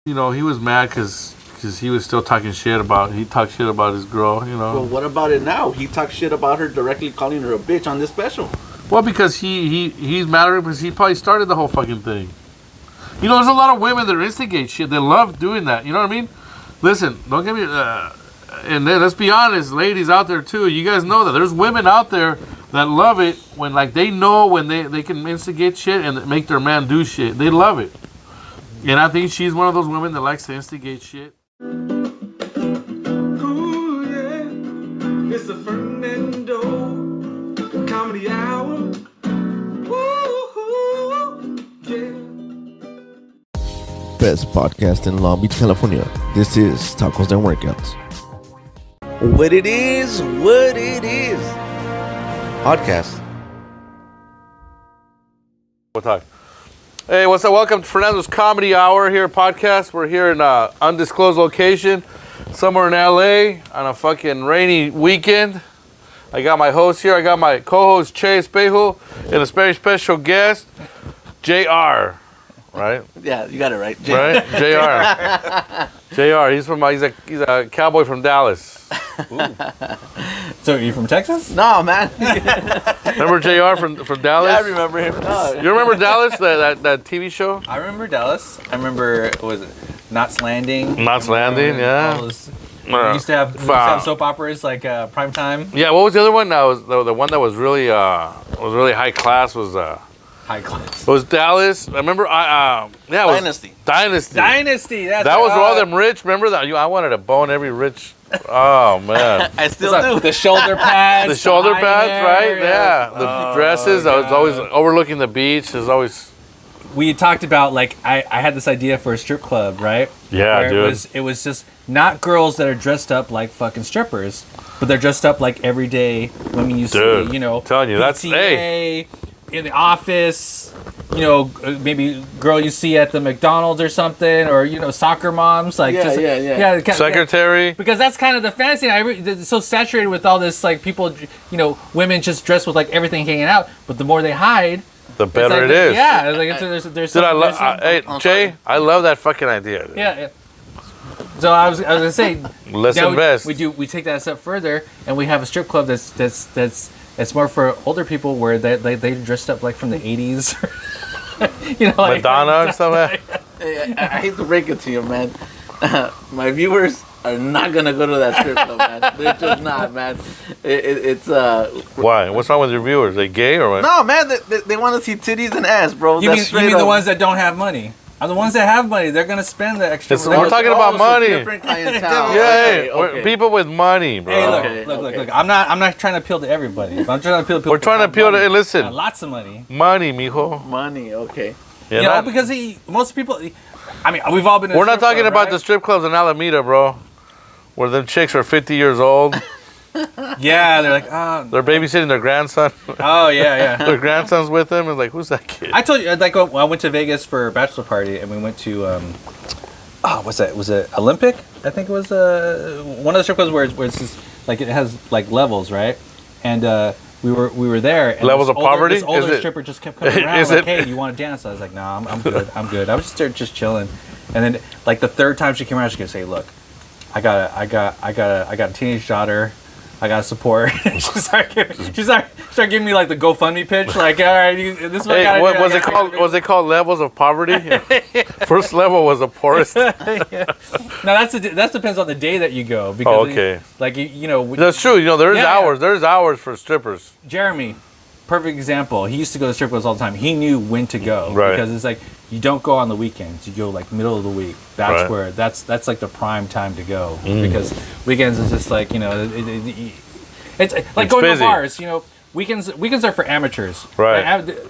He was mad because he was still talking shit about. He talked shit about his girl. Well, what about it now? He talks shit about her directly, calling her a bitch on this special. Well, because he's mad at her because he probably started the whole fucking thing. There's a lot of women that instigate shit. They love doing that. You know what I mean? Listen, don't get me. And then, let's be honest, ladies out there too. You guys know that there's women out there that love it when they know when they can instigate shit and make their man do shit. They love it. And I think she's one of those women that likes to instigate shit. Ooh, yeah. It's the Fernando Comedy Hour. Ooh, yeah. Best podcast in Long Beach, California. This is Tacos and Workouts. What it is. Podcast. We'll talk. Hey, what's up? Welcome to Fernando's Comedy Hour here podcast. We're here in an undisclosed location, somewhere in LA on a fucking rainy weekend. I got my host here. I got my co-host Che Espejo and a very special guest, JR. Right? Yeah, you got it right. Right? JR. He's a cowboy from Dallas. So you're from Texas? No, man. Remember JR from Dallas? Yeah, I remember him. No. You remember Dallas, that TV show? I remember Dallas. I remember, was it Knots Landing? Knots Landing, yeah. We used to have soap operas like Prime Time. Yeah, what was the other one? That was the one that was really high class was High class. It was Dallas. I remember. Dynasty. Dynasty. That was all them rich. Remember that? I wanted to bone every rich. Oh man. I still do. The shoulder pads. The shoulder pads, right? Yeah. The dresses. I was always overlooking the beach. There's always. We talked about I had this idea for a strip club, right? Yeah, where dude. It was just not girls that are dressed up like fucking strippers, but they're dressed up like everyday women you see. I'm telling you, that's PTA, in the office, maybe girl you see at the McDonald's or something, or soccer moms, secretary. Because that's kind of the fantasy. It's so saturated with all this, people, women just dress with everything hanging out. But the more they hide, the better it is. Yeah, there's. Dude, hey, Jay, I love that fucking idea. Dude. Yeah. So I was gonna say, let's invest. We take that a step further, and we have a strip club that's more for older people, where they dressed up like from the 80s. Madonna or something. Hey, I hate to break it to you, man. My viewers are not gonna go to that strip club, man. They're just not, man. It's Why? What's wrong with your viewers? They gay or what? No, man. They want to see titties and ass, bro. You mean the ones that don't have money? Are the ones that have money? They're gonna spend the extra. We're talking about money. Different clientele. Yeah, okay. People with money, bro. Hey, look. I'm not trying to appeal to everybody. I'm trying to appeal to people. We're trying to appeal to. Listen, lots of money. Money, mijo. Money, okay. Yeah, because most people. I mean, we've all been. We're not talking about the strip clubs in Alameda, bro, where them chicks are 50 years old. Yeah, they're like, they're babysitting their grandson. Oh yeah. Their grandson's with them. It's like, who's that kid? I told you, I went to Vegas for a bachelor party, and we went to, what's that? Was it Olympic? I think it was one of the strip clubs where it's just it has levels, right? And we were there. And levels of poverty. This older stripper just kept coming around hey, do you want to dance? I was like, no, I'm good. I'm good. I was just there, just chilling. And then the third time she came around, she could say, look, I got a teenage daughter. I gotta support. she started giving me the GoFundMe pitch. All right, this one. Hey, what was it called? Was it called levels of poverty? First level was the poorest. Yeah. Now that depends on the day that you go. Because okay. That's true. There's hours. Yeah. There's hours for strippers. Jeremy, perfect example. He used to go to strip clubs all the time. He knew when to go. Right. Because it's you don't go on the weekends. You go middle of the week. That's right. where that's the prime time to go. Because weekends is just it's like going busy. to bars. Weekends are for amateurs. Right.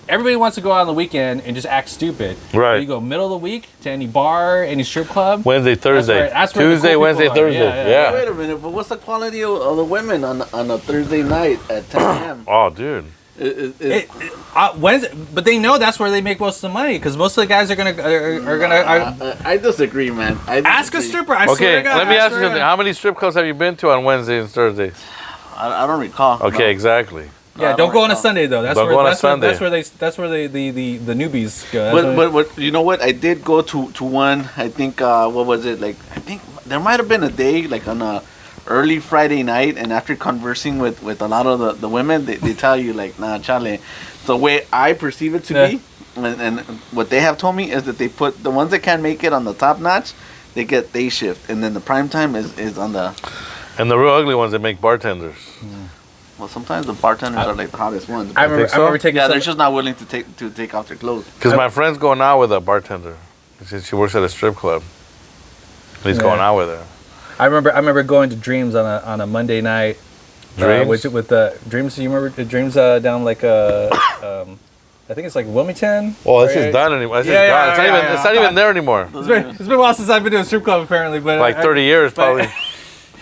Everybody wants to go out on the weekend and just act stupid. Right. You go middle of the week to any bar, any strip club. Wednesday, Thursday. That's where Tuesday, Wednesday, Thursday. Yeah. Wait a minute, but what's the quality of the women on a Thursday night at 10 a.m.? Oh, dude. Wednesday, but they know that's where they make most of the money because most of the guys are gonna. I disagree, man. Ask a stripper. I swear to God, let me ask you something. How many strip clubs have you been to on Wednesdays and Thursdays? I don't recall. Okay, no. Exactly. Yeah, don't go on a Sunday though. That's Don't where go on a that's Sunday. That's where the newbies go. But you know what? I did go to one. I think what was it like? I think there might have been a day like on a early Friday night, and after conversing with a lot of the women, they tell you like, nah, Charlie. The way I perceive it to be, and what they have told me is that they put the ones that can't make it on the top notch, they get day shift, and then the prime time is on the. And the real ugly ones, they make bartenders. Well, sometimes the bartenders are like the hottest ones. I remember taking. Yeah, they're just not willing to take off their clothes. Because my friend's going out with a bartender. She works at a strip club. He's going out with her. I remember going to Dreams on a Monday night. Dreams? With the Dreams, you remember the Dreams down like I think it's like Wilmington. Well, this is done anymore. It's not even there anymore. It's been a while since I've been to a strip club apparently, but Like 30 years probably.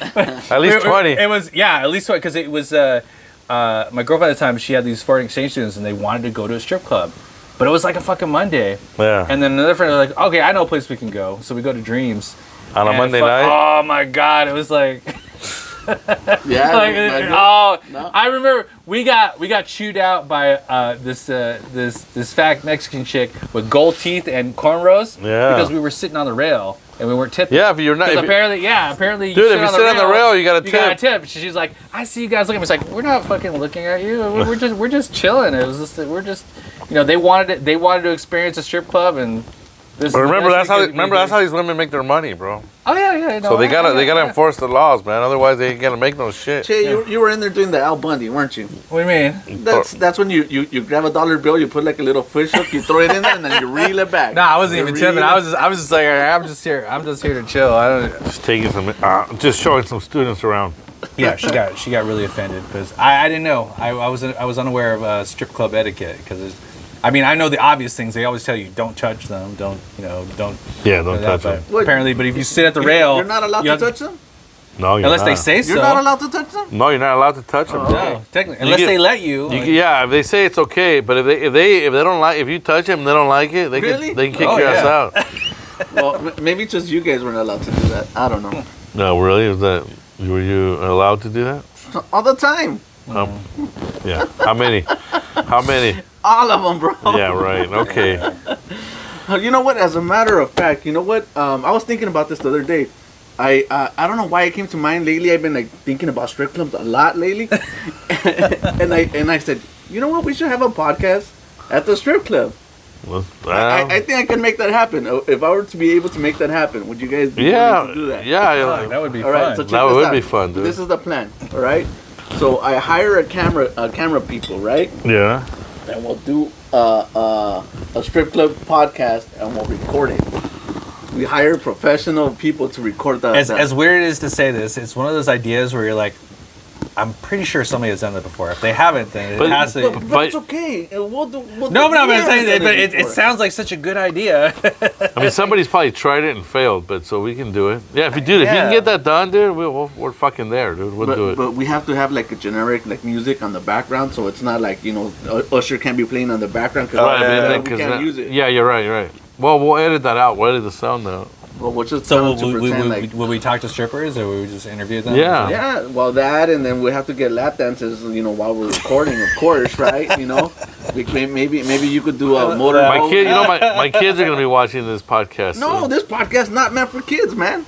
At least 20. It was at least 20 because it was my girlfriend at the time. She had these foreign exchange students and they wanted to go to a strip club, but it was like a fucking Monday. Yeah. And then another friend was like, okay, I know a place we can go, so we go to Dreams On a Monday night? Oh my god, it was like. Yeah. I remember we got chewed out by this fat Mexican chick with gold teeth and cornrows. Yeah. Because we were sitting on the rail and we weren't tipping. Yeah, if you're not. Apparently, dude, if you sit on the rail, you got to tip. You got to tip. She's like, I see you guys looking. It's like we're not fucking looking at you. We're just chilling. It was just they wanted to experience a strip club and. But remember, that's how these women make their money, bro. Oh yeah. No, So they gotta enforce the laws, man. Otherwise, they ain't gonna make no shit. Che, you were in there doing the Al Bundy, weren't you? What do you mean? That's when you grab a dollar bill, you put like a little fish hook, you throw it in there, and then you reel it back. Nah, I wasn't even tipping. I was just like, I'm just here to chill. I don't. Just taking some, just showing some students around. Yeah, she got really offended because I didn't know. I was unaware of strip club etiquette because I mean, I know the obvious things. They always tell you, don't touch them, don't. Yeah, don't touch them. Apparently, but if you sit at the rail, you're not allowed to touch them. No, you're unless not. they say so. You're not allowed to touch them. No, you're not allowed to touch them. No, technically, unless they let you. Yeah, if they say it's okay, but if they don't like, if you touch them, and they don't like it, they can kick your ass out. Well, maybe just you guys weren't allowed to do that. I don't know. No, really? Were you allowed to do that? All the time. Yeah. How many? All of them, bro. Yeah, right. Okay. You know what? As a matter of fact, you know what? I was thinking about this the other day. I don't know why it came to mind lately. I've been like thinking about strip clubs a lot lately, and I said, you know what? We should have a podcast at the strip club. Well, I think I can make that happen. If I were to be able to make that happen, would you guys be willing to do that? Yeah, that would be all fun. right, so check that this would out. be fun, dude. This is the plan. All right. So I hire a camera people, right? Yeah. And we'll do a strip club podcast and we'll record it. We hire professional people to record that. As weird as to say this, it's one of those ideas where you're like, I'm pretty sure somebody has done that before. If they haven't, then it has to. But it's okay. We'll do. I'm saying, but it sounds like such a good idea. I mean, somebody's probably tried it and failed, but so we can do it. Yeah, if you can get that done, dude, we're fucking there, dude. We'll do it. But we have to have like a generic like music on the background, so it's not like Usher can't be playing on the background because we can't use it. Yeah, you're right. Well, we'll edit that out. We'll edit the sound out. Well, we'll just will we talk to strippers or will we just interview them? Yeah. Yeah, well, that, and then we have to get lap dances, while we're recording, of course, right? Maybe you could do a motor. My kid, my kids are gonna be watching this podcast. No, this podcast's not meant for kids, man.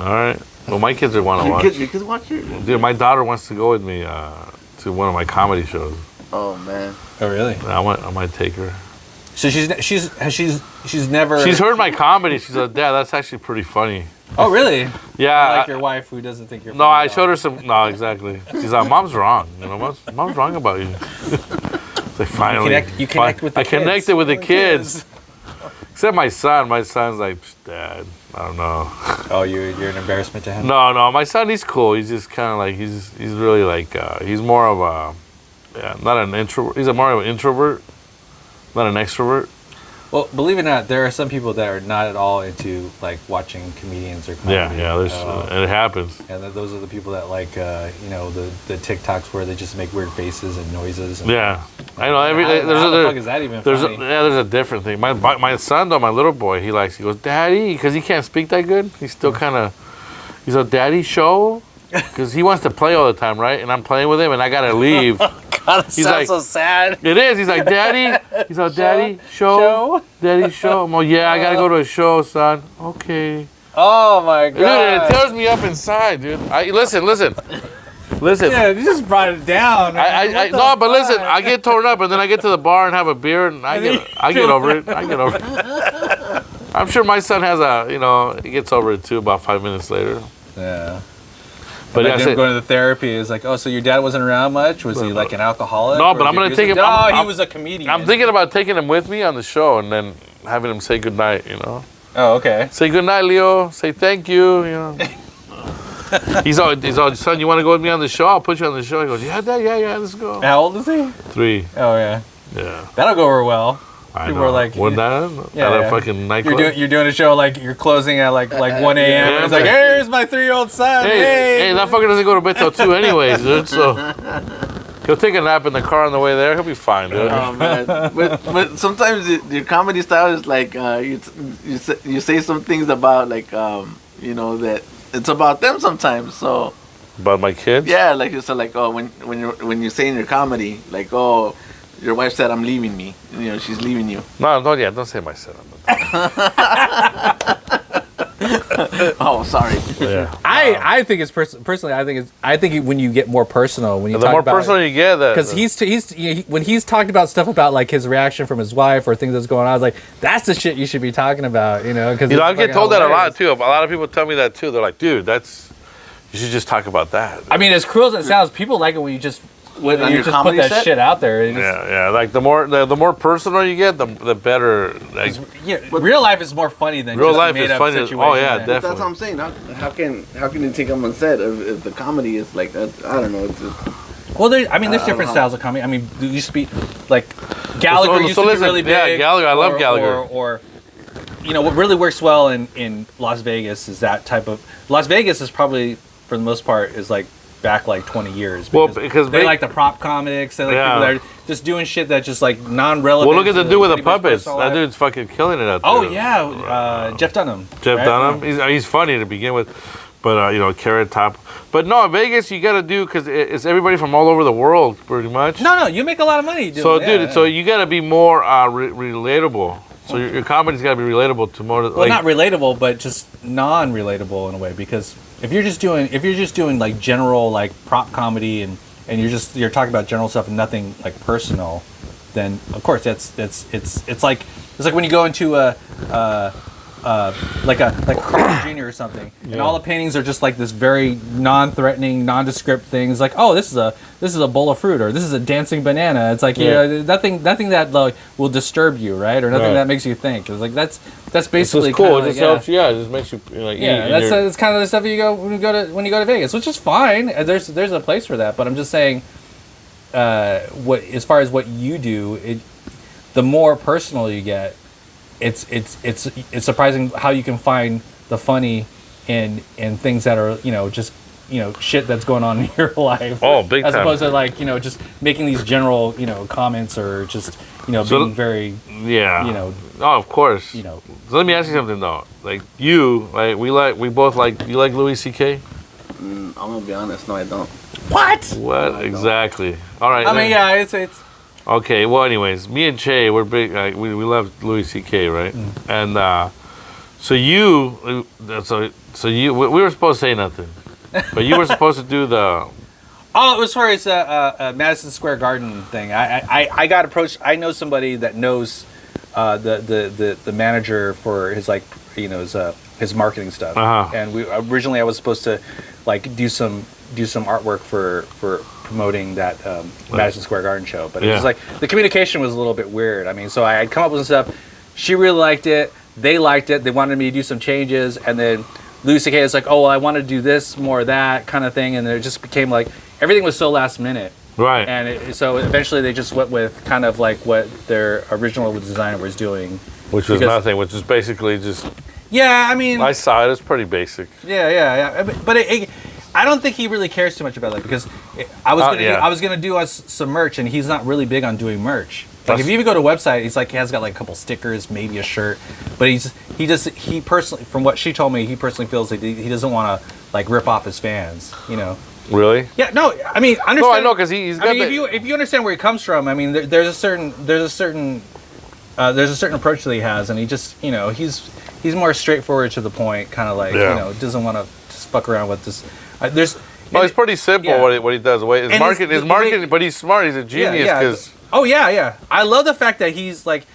All right. Well, my kids are want to watch. Your kids watch it. Dude, my daughter wants to go with me to one of my comedy shows. Oh man. Oh really? I might take her. So she's never. She's heard my comedy. She's like, Dad, that's actually pretty funny. Oh really? Yeah. Like your wife who doesn't think you're. No, I showed her some. No, exactly. She's like, Mom's wrong. Mom's wrong about you. It's like finally. You connect with the kids. I connected with the kids. Except my son. My son's like, Dad, I don't know. Oh, you're an embarrassment to him. No. My son, he's cool. He's just kind of like he's really like he's more of a not an introvert. He's more of an introvert. Not an extrovert. Well, believe it or not, there are some people that are not at all into like watching comedians or comedy. Yeah, and it happens. And those are the people that like the TikToks where they just make weird faces and noises. And Yeah, I know. how the fuck is that even funny? There's a different thing. My son though, my little boy, he goes, Daddy, because he can't speak that good. He's still kind of. He's like, Daddy, show, because he wants to play all the time, right? And I'm playing with him, and I gotta leave. God, it He's sounds like, so sad. it is. He's like, Daddy. He's like, Daddy, show. Daddy, show. I'm like, yeah, I gotta go to a show, son. Okay. Oh my Dude, God. it tears me up inside, dude. Listen. Yeah, you just brought it down. No, but listen, I get torn up, and then I get to the bar and have a beer, and I get over it. I get over it. I'm sure my son has he gets over it too about 5 minutes later. Yeah. But like him going to the therapy is like, oh, so your dad wasn't around much? Was he like an alcoholic? No, but I'm gonna take him. No, he was a comedian. I'm thinking about taking him with me on the show, and then having him say goodnight. Oh, okay. Say goodnight, Leo. Say thank you. He's all, son, you want to go with me on the show? I'll put you on the show. He goes, yeah, Dad, yeah, let's go. How old is he? 3. Oh, yeah. Yeah. That'll go over well. I People know. are like, At a fucking nightclub. You're doing a show like you're closing at like 1 a.m. Yeah, It's like, hey, here's my 3-year-old son. Hey, that fucker doesn't go to bed till 2 anyways, dude. So he'll take a nap in the car on the way there. He'll be fine, dude. Oh man, but sometimes your comedy style is like you say some things about like that it's about them sometimes. So About my kids? yeah, like you said, like when you say in your comedy, like your wife said I'm leaving me, she's leaving you. No, don't say my son. Oh, sorry. Yeah. I think it's personally. I think when you get more personal, when you The talk more about personal you get, because when he's talked about stuff about like his reaction from his wife or things that's going on, I was like, that's the shit you should be talking about, Because I get told that a lot too. A lot of people tell me that too. They're like, dude, you should just talk about that. I mean, as cruel as it sounds, people like it when you just On your just put comedy that set? shit out there. Yeah. Like the more personal you get, the better. Like Real life is more funny than real just life a made is up funny. situation. Oh yeah, that- definitely. That's what I'm saying. How can you take them on set if the comedy is like that? I don't know. It's just, Well, there's different styles of comedy. I mean, there used to be like Gallagher used to be listen, really big. yeah, Gallagher. I love Gallagher. Or what really works well in Las Vegas is that type of. Las Vegas is probably for the most part is like back like 20 years. Because they like the prop comics. They like people that are just doing shit that's just like non-relevant. Well, look at the dude with the pretty much puppets. personal That life. dude's fucking killing it out there. Oh yeah, Jeff Dunham. Jeff right? Dunham. He's funny to begin with, but Carrot Top. But no, in Vegas you got to do because it's everybody from all over the world, pretty much. No, you make a lot of money doing So, it. dude, so you got to be more relatable. So your comedy's got to be relatable to more. Well, not relatable, but just non-relatable in a way. Because if you're just doing like general like prop comedy and you're talking about general stuff and nothing like personal, then of course it's like when you go into like a Carl Jr. or something, and all the paintings are just like this very non-threatening, nondescript things. Like, oh, this is a bowl of fruit, or this is a dancing banana. It's like nothing that like will disturb you, right? Or nothing that makes you think. It's like that's basically it's cool. kinda It just like, helps. Yeah, it just makes you like. yeah, that's kind of the stuff you go when you go to Vegas, which is fine. There's a place for that, but I'm just saying, what as far as what you do, the more personal you get, it's surprising how you can find the funny in things that are just shit that's going on in your life. Oh, big as time. opposed to like just making these general comments or just being very Oh, of course. So let me ask you something though. Like we both like. You like Louis C.K? I'm gonna be honest. No, I don't. What exactly? All right. I mean, yeah, it's Okay, well, anyways, me and Che, we're big. We love Louis C.K., right? And we were supposed to say nothing, but you were supposed to do the. Oh, as far as Madison Square Garden thing, I got approached. I know somebody that knows the manager for his his marketing stuff, and I was supposed to like do some artwork for promoting that Madison Square Garden show, but it was like the communication was a little bit weird. I mean, so I'd come up with some stuff. She really liked it. They liked it. They wanted me to do some changes, and then Louis C.K. was like, "Oh, well, I want to do this, more of that kind of thing," and it just became like everything was so last minute. Right. And so eventually they just went with kind of like what their original designer was doing, which was nothing. Which is basically just. Yeah, I mean. I saw it. It's pretty basic. Yeah. But I don't think he really cares too much about that because I was gonna do us some merch, and he's not really big on doing merch. Like if you even go to a website, he has got like a couple stickers, maybe a shirt, but he personally, from what she told me, he personally feels like he doesn't want to like rip off his fans, Really? Yeah, no, I mean, understand. No, I know because he's got. I mean, if you understand where he comes from, I mean, there's a certain approach that he has, and he just, he's more straightforward to the point, kind of like, doesn't want to just fuck around with this. It's pretty simple what he does. His marketing, but he's smart. He's a genius because. I love the fact that he's like.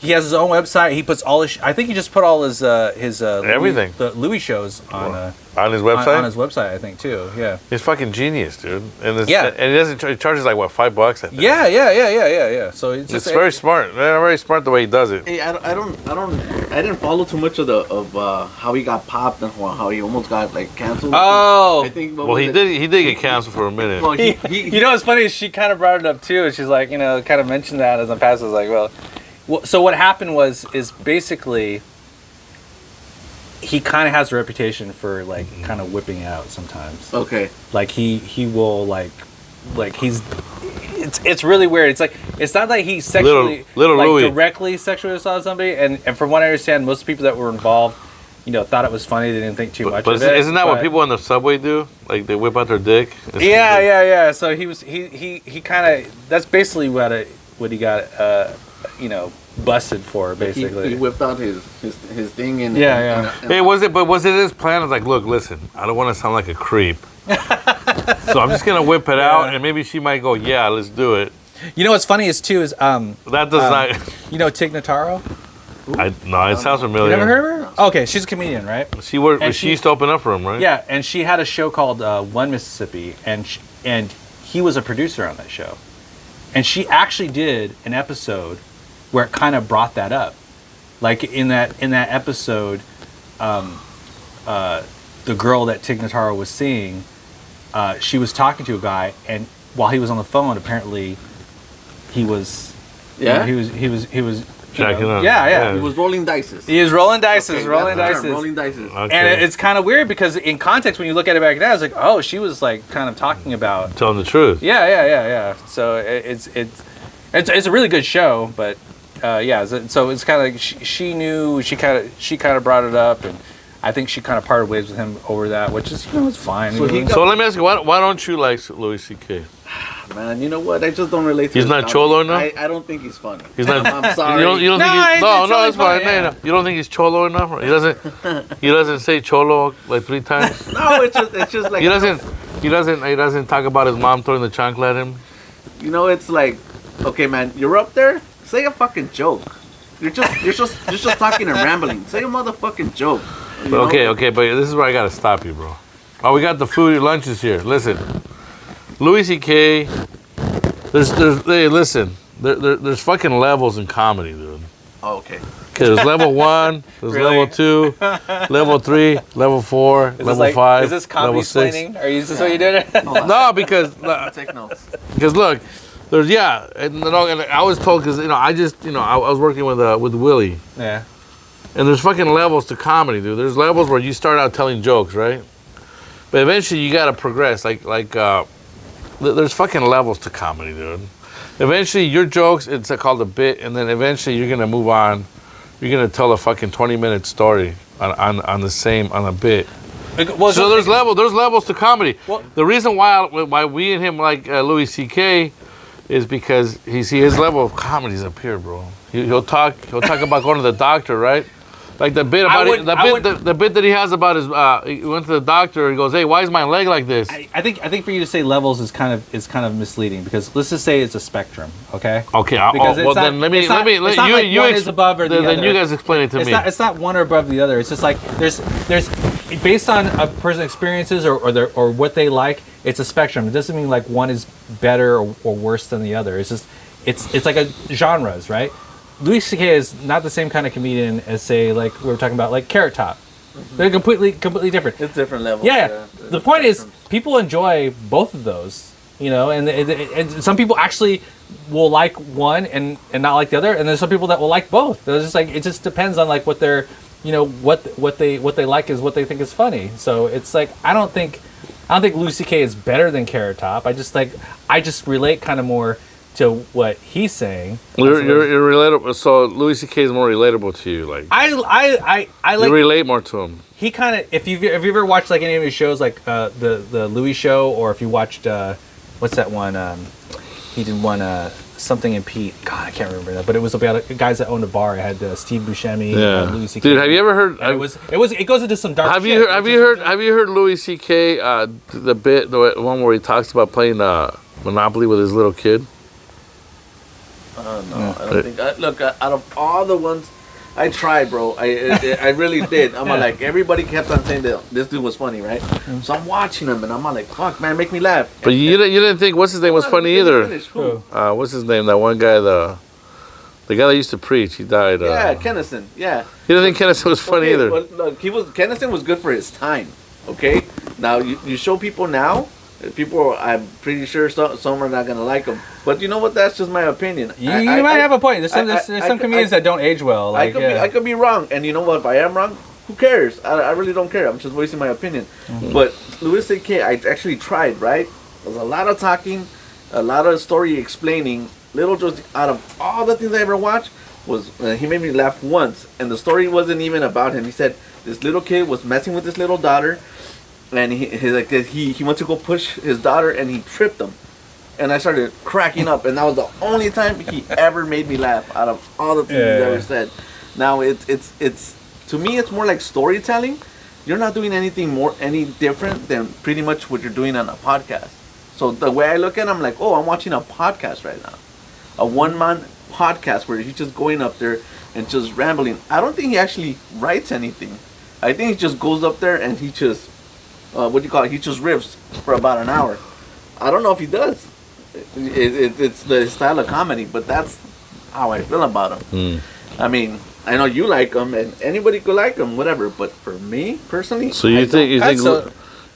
He has his own website. He puts all his. I think he just put all his everything. The Louis shows on his website. On his website, I think too. Yeah. He's fucking genius, dude. And he doesn't. He charges like what, $5? I think. Yeah. So it's very smart. Very smart the way he does it. Hey, I didn't follow too much of how he got popped and how he almost got like canceled. Oh. I think. He did get canceled for a minute. Well, you know what's funny is she kind of brought it up too. And she's like, kind of mentioned that as I'm past. I was like, well. So what happened is basically he kind of has a reputation for like kind of whipping out sometimes. Okay. Like he will like he's it's really weird. It's like it's not like he sexually little like Louis. directly sexually assaulted somebody, and from what I understand, most people that were involved, thought it was funny. They didn't think too much of it. Isn't that what people on the subway do? Like they whip out their dick? Yeah. So he kind of that's basically what he got busted for, basically. He whipped out his thing and Hey, was it his plan? It's like, look, listen, I don't want to sound like a creep, so I'm just gonna whip it out, and maybe she might go, yeah, let's do it. What's funny is that does not. Tig Notaro? It sounds familiar. You never heard of her? Okay, she's a comedian, right? She used to open up for him, right? Yeah, and she had a show called One Mississippi, and he was a producer on that show, and she actually did an episode where it kind of brought that up, like in that episode, the girl that Tig Notaro was seeing, she was talking to a guy, and while he was on the phone, apparently, he was he was checking out. Yeah. He was rolling dices. He was rolling dices, Rolling dices. Okay. And it's kind of weird because in context, when you look at it back now, it's like, oh, she was like kind of talking about telling the truth. Yeah. So it's a really good show, but. So it's kind of like she knew, she kind of brought it up, and I think she kind of parted ways with him over that, which is it's fine. So let me ask you, why don't you like Louis C.K? Man, you know what? I just don't relate to He's his not comedy. cholo enough? I don't think he's funny. He's not. I'm sorry. You don't think he's, no, it's fine. Yeah. No. You don't think he's cholo enough? He doesn't say cholo like 3 times. No, it's just like He doesn't talk about his mom throwing the chancla at him. It's like, okay, man, you're up there. Say a fucking joke. You're just talking and rambling. Say a motherfucking joke. Okay, but this is where I gotta stop you, bro. Oh, we got the food lunches here. Listen, Louis C.K. There's fucking levels in comedy, dude. Oh, okay. Okay, there's level 1, there's Really? level 2, level 3, level 4, level 5, Is this comedy level 6. explaining? Are this what you did? No, because Take notes. look, there's and I was told because I was working with Willie, Yeah. and there's fucking levels to comedy, dude. There's levels where you start out telling jokes, right? But eventually you gotta progress. There's fucking levels to comedy, dude. Eventually your jokes, it's called a bit, and then eventually you're gonna move on. You're gonna tell a fucking 20-minute story on a bit. Well, So there's levels to comedy. Well- The reason why we and him like Louis C.K. is because his level of comedy is up here, bro. He'll talk about going to the doctor, right? Like the bit about the bit that he has about his he went to the doctor. He goes, "Hey, why is my leg like this?" I think for you to say levels is kind of misleading because let's just say it's a spectrum, okay? Okay, Because it's not- then let me it's not like one is above or the then other. you guys explain it to me. It's not one or above the other. It's just like there's based on a person's experiences or what they like. It's a spectrum. It doesn't mean like one is better or worse than the other. It's just it's like a genres, right? Louis C.K. is not the same kind of comedian as, say, like we were talking about, like Carrot Top. Mm-hmm. They're completely different. It's different levels. Yeah. The point is, people enjoy both of those, and some people actually will like one and not like the other, and there's some people that will like both. It's just like it just depends on like what they're, what they like is what they think is funny. So it's like I don't think Louis C.K. is better than Carrot Top. I just relate kind of more to what he's saying. You're relatable. So Louis C.K. is more relatable to you. Like I like. you relate more to him. He kind of, if you ever watched like any of his shows, like the Louis show, or if you watched what's that one? He did one something in Pete. God, I can't remember that, but it was about guys that owned a bar. It had Steve Buscemi, Louis C.K. Dude, have you ever heard? It goes into some dark. Have you heard Louis C.K. The one where he talks about playing Monopoly with his little kid? No, I don't think. Look, out of all the ones, I tried, bro. I really did. I'm like, everybody kept on saying that this dude was funny, right? So I'm watching him, and I'm like, fuck, man, make me laugh. But you didn't think what's his name was funny either. What's his name? That one guy, the guy that used to preach. He died. Yeah, Kennison. Yeah. You didn't think Kennison was funny either. Well, look, Kennison was good for his time. Okay. Now you show people now. People, I'm pretty sure some are not gonna like him, but you know what? That's just my opinion. You might have a point. There's some comedians that don't age well. Like, I could be wrong, and you know what? If I am wrong, who cares? I really don't care. I'm just voicing my opinion. Mm-hmm. But Louis C.K., I actually tried. Right? There's a lot of talking, a lot of story explaining. Little just out of all the things I ever watched was he made me laugh once, and the story wasn't even about him. He said this little kid was messing with this little daughter. And he went to go push his daughter, and he tripped him, and I started cracking up, and that was the only time he ever made me laugh out of all the things he's ever said. Now it's to me it's more like storytelling. You're not doing any different than pretty much what you're doing on a podcast. So the way I look at it, I'm like, oh, I'm watching a podcast right now, a one-man podcast where he's just going up there and just rambling. I don't think he actually writes anything. I think he just goes up there and he just he just riffs for about an hour. I don't know if he does. It's the style of comedy, but that's how I feel about him. I mean, I know you like him, and anybody could like him, whatever. But for me personally, so you think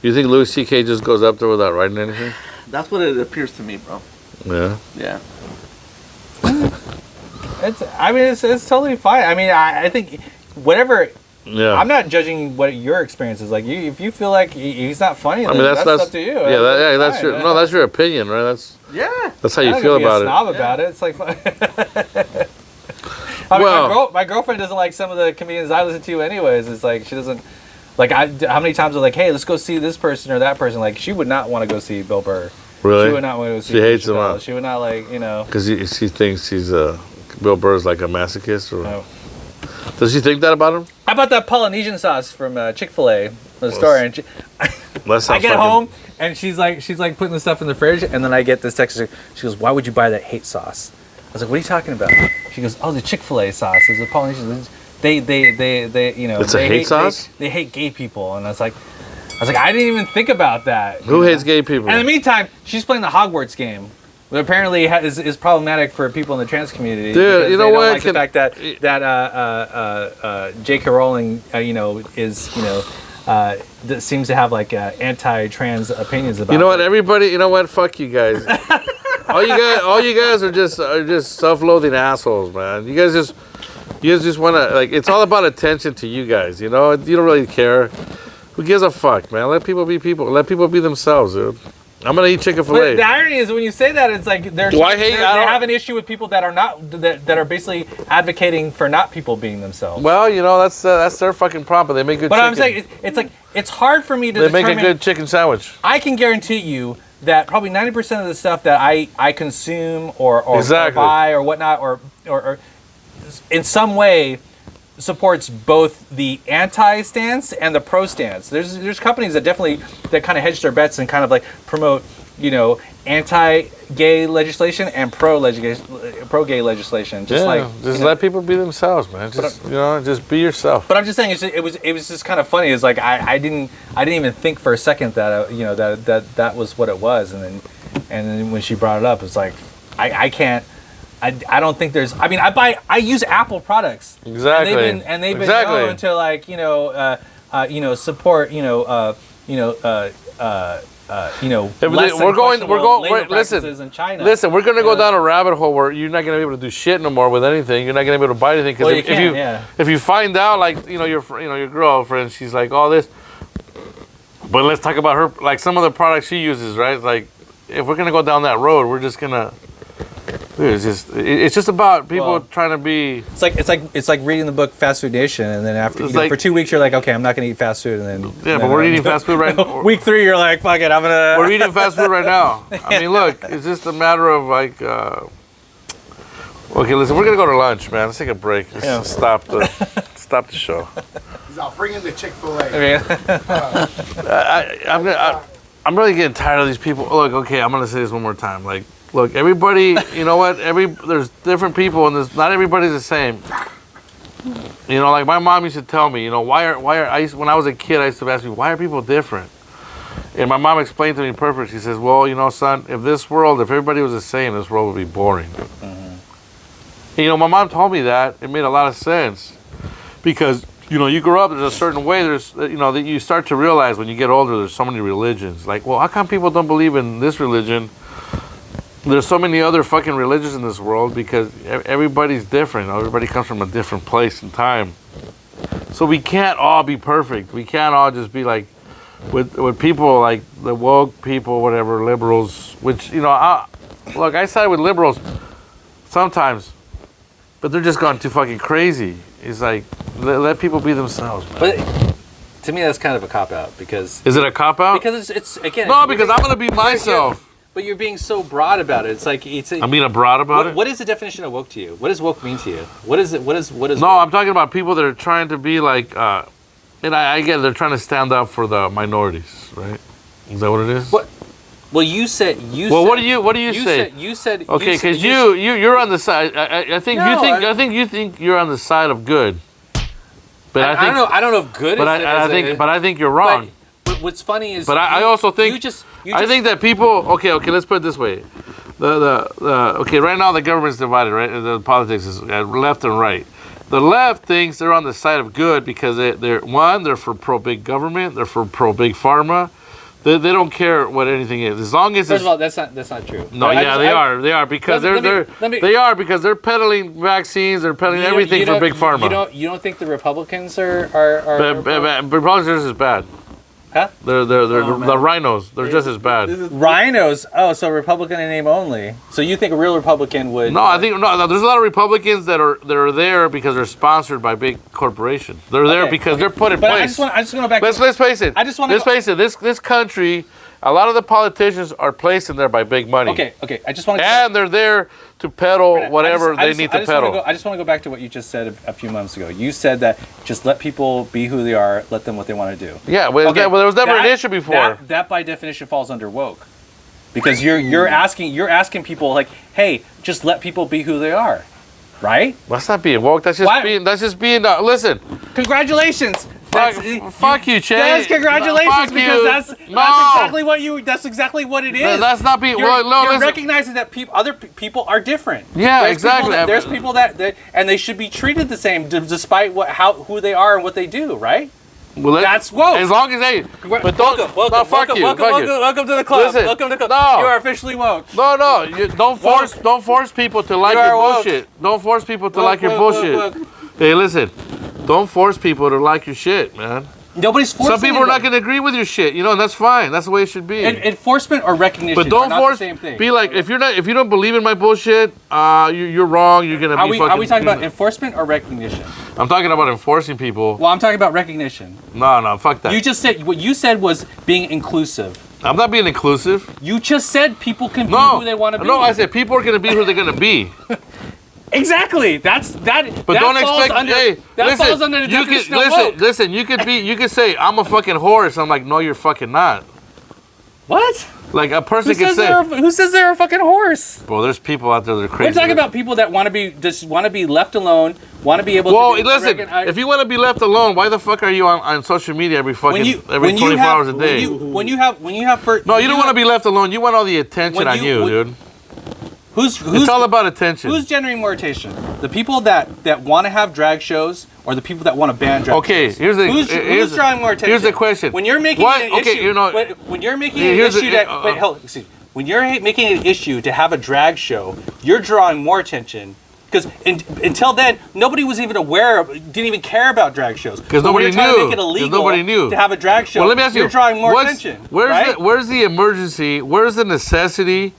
Louis C.K. just goes up there without writing anything? That's what it appears to me, bro. Yeah. Yeah. It's totally fine. I mean, I think whatever. Yeah. I'm not judging what your experience is like. If you feel like he's not funny, then that's up to you. Yeah, that's your opinion, right? That's how you feel about it. I'm not about it. It's like, my girlfriend doesn't like some of the comedians I listen to, anyways. It's like she doesn't like. How many times I was like, hey, let's go see this person or that person. Like she would not want to go see Bill Burr. Really? She would not want to go see. She hates him out. She would not because she thinks Bill Burr's like a masochist or. No. Does she think that about him? How about that Polynesian sauce from Chick-fil-A? The store, and I get home and she's like putting the stuff in the fridge, and then I get this text. She goes, "Why would you buy that hate sauce?" I was like, "What are you talking about?" She goes, "Oh, the Chick-fil-A sauce. It's a Polynesian. They It's a hate sauce. They hate gay people." And I was like, I didn't even think about that. Who hates gay people? And in the meantime, she's playing the Hogwarts game. But apparently is problematic for people in the trans community. Dude, you know what? Like the fact that J.K. Rowling, that seems to have like anti-trans opinions about. You know what? Everybody, you know what? Fuck you guys. all you guys are just self-loathing assholes, man. You guys just want to like. It's all about attention to you guys. You know, you don't really care. Who gives a fuck, man? Let people be people. Let people be themselves, dude. I'm gonna eat Chick-fil-A. But the irony is, when you say that, it's like they have an issue with people that are not that are basically advocating for not people being themselves. Well, you know that's their fucking problem. They make good. But chicken. I'm saying it's like it's hard for me to. They make a good chicken sandwich. I can guarantee you that probably 90% of the stuff that I consume or buy or whatnot or in some way supports both the anti stance and the pro stance. There's companies that kind of hedge their bets and kind of like promote, anti-gay legislation and pro-gay legislation. Just let people be themselves, man. Just be yourself. But I'm just saying, it was just kind of funny. It's like I didn't even think for a second that that was what it was, and then when she brought it up, it's like I can't. I don't think there's. I mean, I use Apple products. Exactly. And they've been known to support listen, in China. Listen, we're gonna go down a rabbit hole where you're not gonna be able to do shit no more with anything. You're not gonna be able to buy anything because if you find out like your girlfriend, she's like all this. But let's talk about her, like some of the products she uses, right? Like if we're gonna go down that road, we're just gonna. It's just about people trying to be. It's like reading the book Fast Food Nation, and then after for 2 weeks you're like, okay, I'm not gonna eat fast food, and then but we're eating fast food right now. Week 3 you're like, fuck it, I'm gonna. We're eating fast food right now. I mean, look, it's just a matter of like. Okay, listen, we're gonna go to lunch, man. Let's take a break. Let's stop the show. I'll bring in the Chick-fil-A. I'm really getting tired of these people. Look, okay, I'm gonna say this one more time. Like, look, everybody, you know what? There's different people, and not everybody's the same. You know, like my mom used to tell me, you know, when I was a kid, I used to ask me, why are people different? And my mom explained to me perfectly. She says, well, you know, son, if everybody was the same, this world would be boring. You know, my mom told me that. It made a lot of sense. Because, you know, you grow up, there's a certain way, that you start to realize when you get older, there's so many religions. Like, well, how come people don't believe in this religion? There's so many other fucking religions in this world because everybody's different. Everybody comes from a different place and time. So we can't all be perfect. We can't all just be like, with people like the woke people, whatever, liberals, which, you know, I side with liberals sometimes. But they're just gone too fucking crazy. It's like, let people be themselves, man. But to me, that's kind of a cop-out because... Is it a cop-out? Because it's again... No, because I'm going to be myself. But you're being so broad about it. It's like... I'm being broad about it? What is the definition of woke to you? What does woke mean to you? What is it? What is No, woke? I'm talking about people that are trying to be like... and I get it, they're trying to stand up for the minorities, right? Is that what it is? What? Well, you said. Well, what do you say? You said. Okay, because you're on the side. I think you think you're on the side of good. But I don't know if good. But I think you're wrong. But what's funny is. But I also think. I think that people. Okay. Let's put it this way. Okay. Right now the government's divided. Right. The politics is left and right. The left thinks they're on the side of good because they're for pro big government. They're for pro big pharma. They don't care what anything is, as long as. First of all, that's not true. No, they are because they're peddling vaccines. They're peddling everything for big pharma. You don't think the Republicans are Republicans is bad. Huh? They're the rhinos. They're just as bad. Rhinos. Oh, so Republican in name only. So you think a real Republican would? No, I think there's a lot of Republicans that are there because they're sponsored by big corporations. They're there because they're put in place. I just want to go back. Let's face it. Let's face it. This country, a lot of the politicians are placed in there by big money. Okay. I just want to. And they're there to peddle whatever they need to peddle. I just want to go back to what you just said a few months ago. You said that just let people be who they are, let them what they want to do. Yeah, well, there was never an issue before. That by definition falls under woke, because you're asking people like, hey, just let people be who they are, right? Well, that's not being woke. That's just being. Listen. Congratulations. Fuck you, Che. Yes, congratulations, because that's exactly what it is. That's not being. You're recognizing that other people are different. Yeah, exactly. There's people that and they should be treated the same, despite who they are and what they do, right? Well, that's woke. As long as they. But welcome to the club. Listen, welcome to the club. No. You are officially woke. No. Don't force people to like your bullshit. Don't force people to like your bullshit. Hey, listen. Don't force people to like your shit, man. Nobody's forcing. Some people are not going to agree with your shit, and that's fine. That's the way it should be. Enforcement or recognition, but don't are not force. The same thing. Be like, if you don't believe in my bullshit, you're wrong. You're gonna be fucking. Are we talking about enforcement or recognition? I'm talking about enforcing people. Well, I'm talking about recognition. No, fuck that. You just said what you said was being inclusive. I'm not being inclusive. You just said people can be who they want to be. No, I said people are gonna be who they're gonna be. Exactly. But don't expect. That falls under the definition of woke. Listen. You could say I'm a fucking horse. I'm like, no, you're fucking not. What? Like a person can say. Who says they're a fucking horse? Bro, there's people out there that are crazy. We're talking about people that want to be left alone, want to be able to. Well, listen. If you want to be left alone, why the fuck are you on social media every 24 hours a day? When you have. No, you don't want to be left alone. You want all the attention on you, dude. It's all about attention. Who's generating more attention? The people that want to have drag shows, or the people that want to ban drag shows? Who's drawing more attention? Here's the question. When you're making an issue, when you're making an issue when you're making an issue to have a drag show, you're drawing more attention. Because until then, nobody was even aware didn't even care about drag shows. Because nobody knew to have a drag show. Well, let me ask you, you're drawing more attention. Where's the emergency? Where's the necessity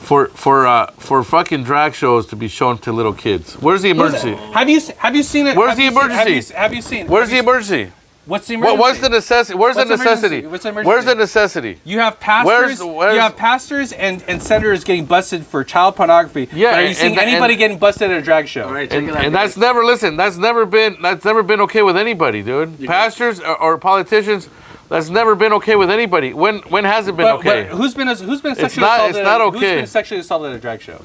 for fucking drag shows to be shown to little kids. Where's the emergency? Have you seen it? Where's the emergency? Have you seen? Where's the emergency? What's the emergency? What's the necessity? Where's the necessity? What's the emergency? Where's the necessity? You have pastors. You have pastors and senators getting busted for child pornography. Yeah, but are you seeing anybody getting busted at a drag show? Right, and that's never That's never been okay with anybody, dude. Pastors or politicians. That's never been okay with anybody. When has it been okay? But who's been sexually assaulted? It's not okay. Who's been sexually assaulted at a drag show?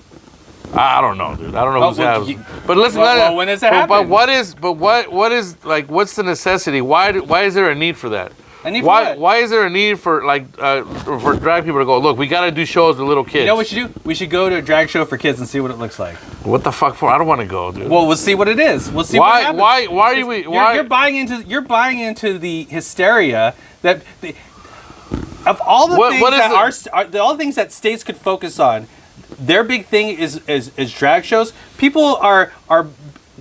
I don't know, dude. I don't know who's having. But listen, when does that happen? But what is like? What's the necessity? Why is there a need for that? A need for what? Why is there a need for for drag people to go? Look, we got to do shows with little kids. You know what we should do? We should go to a drag show for kids and see what it looks like. What the fuck for? I don't want to go, dude. Well, we'll see what it is. We'll see what happens. Why are you? Why you're buying into the hysteria that of all the all the things that states could focus on. Their big thing is drag shows. People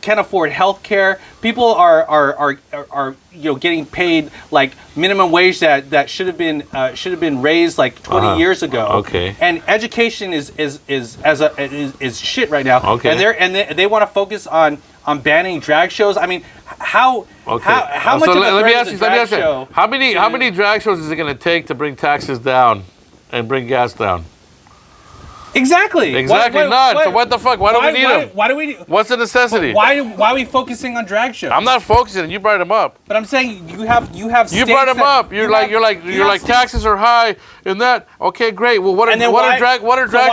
can't afford health care. People are getting paid like minimum wage that should have been raised like 20 years ago. Okay. And education is shit right now. Okay. And they want to focus on banning drag shows. I mean, how much of a threat is a drag show? How many drag shows is it going to take to bring taxes down and bring gas down? Exactly. None. So what the fuck? Why do we need them? Why do we? What's the necessity? Why are we focusing on drag shows? I'm not focusing. You brought them up. But I'm saying you have. You brought them up. You're like taxes are high and that. Okay, great. Well, what are drag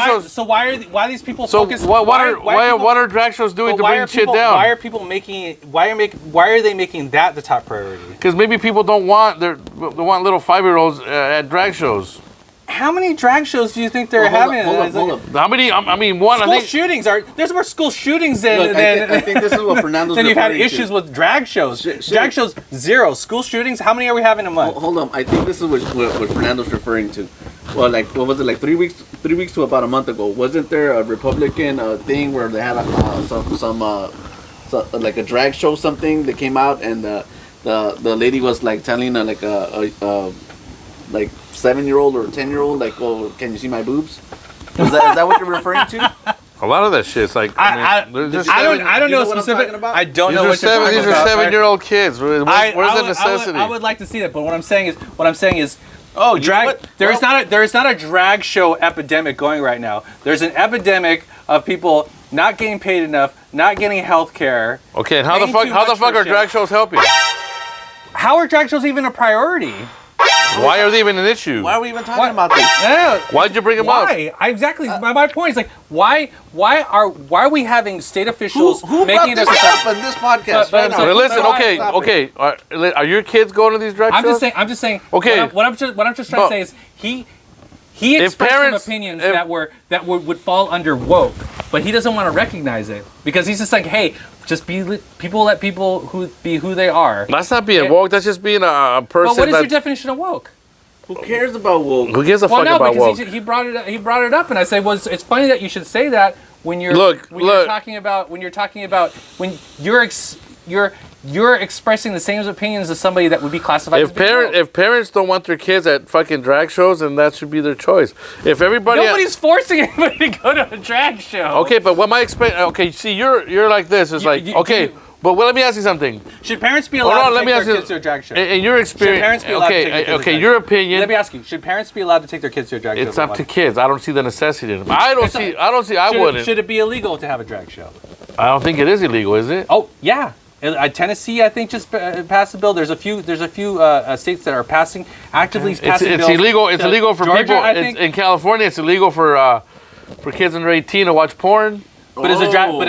shows? So why are these people so focused? What are drag shows doing to bring shit down? Why are people making? Why are they making that the top priority? Because maybe people they want little 5-year-olds at drag shows. How many drag shows do you think they're having? Hold up. How many? I mean, one. School shootings are. There's more school shootings than. I think this is what Fernando's. Then you've had issues with drag shows. Drag shows 0. School shootings. How many are we having a month? Hold on. I think this is what Fernando's referring to. Well, like what was it? Like 3 weeks to about a month ago. Wasn't there a Republican thing where they had some like a drag show something that came out and the lady was like telling like a 7-year-old or 10-year-old, like, oh, can you see my boobs? Is that what you're referring to? A lot of that shit's like. I don't know specific. I don't know what you're talking about. These are 7-year-old kids. Where's the necessity? I would like to see that, but what I'm saying is, drag. There is not a drag show epidemic going right now. There's an epidemic of people not getting paid enough, not getting health care. Okay, and how the fuck are drag shows helping? How are drag shows even a priority? Why are they even an issue? Why are we even talking about this? Why'd you bring them up? Exactly. My point is like, why are we having state officials who making brought this up in this podcast? Listen, okay. Are your kids going to these drag shows? I'm just saying. Okay. What I'm just trying to say is he expressed some opinions that would fall under woke, but he doesn't want to recognize it because he's just like, hey, just let people be who they are. That's not being woke. That's just being a person. But what is your definition of woke? Who cares about woke? Who gives a fuck about woke? He brought it up, and I said, well, it's funny that you should say that when you're talking about when you're expressing the same opinions as somebody that would be classified as woke. If parents don't want their kids at fucking drag shows, then that should be their choice. If nobody's forcing anybody to go to a drag show. Okay, but what my okay, see, you're like this. It's but let me ask you something. Should parents be allowed to take their kids to a drag show? In your experience, should parents be allowed to take their kids to a drag show? Your opinion. Let me ask you: should parents be allowed to take their kids to a drag show? It's up to kids. I don't see the necessity in them. I wouldn't. Should it be illegal to have a drag show? I don't think it is illegal, is it? Oh yeah. Tennessee, I think, just passed a bill. There's a few states that are actively passing bills. It's illegal. It's illegal for Georgia, people. I think. In California, it's illegal for kids under 18 to watch porn. But is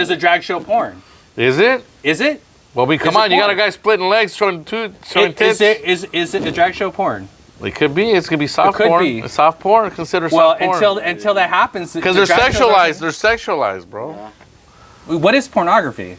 a drag show porn? Is it? Is it? Well, come on. You got a guy splitting legs, showing tits. Is it a drag show porn? It could be. It could be soft porn. Soft porn. Consider soft porn. Well, until that happens, because they're sexualized. They're sexualized, bro. Yeah. What is pornography?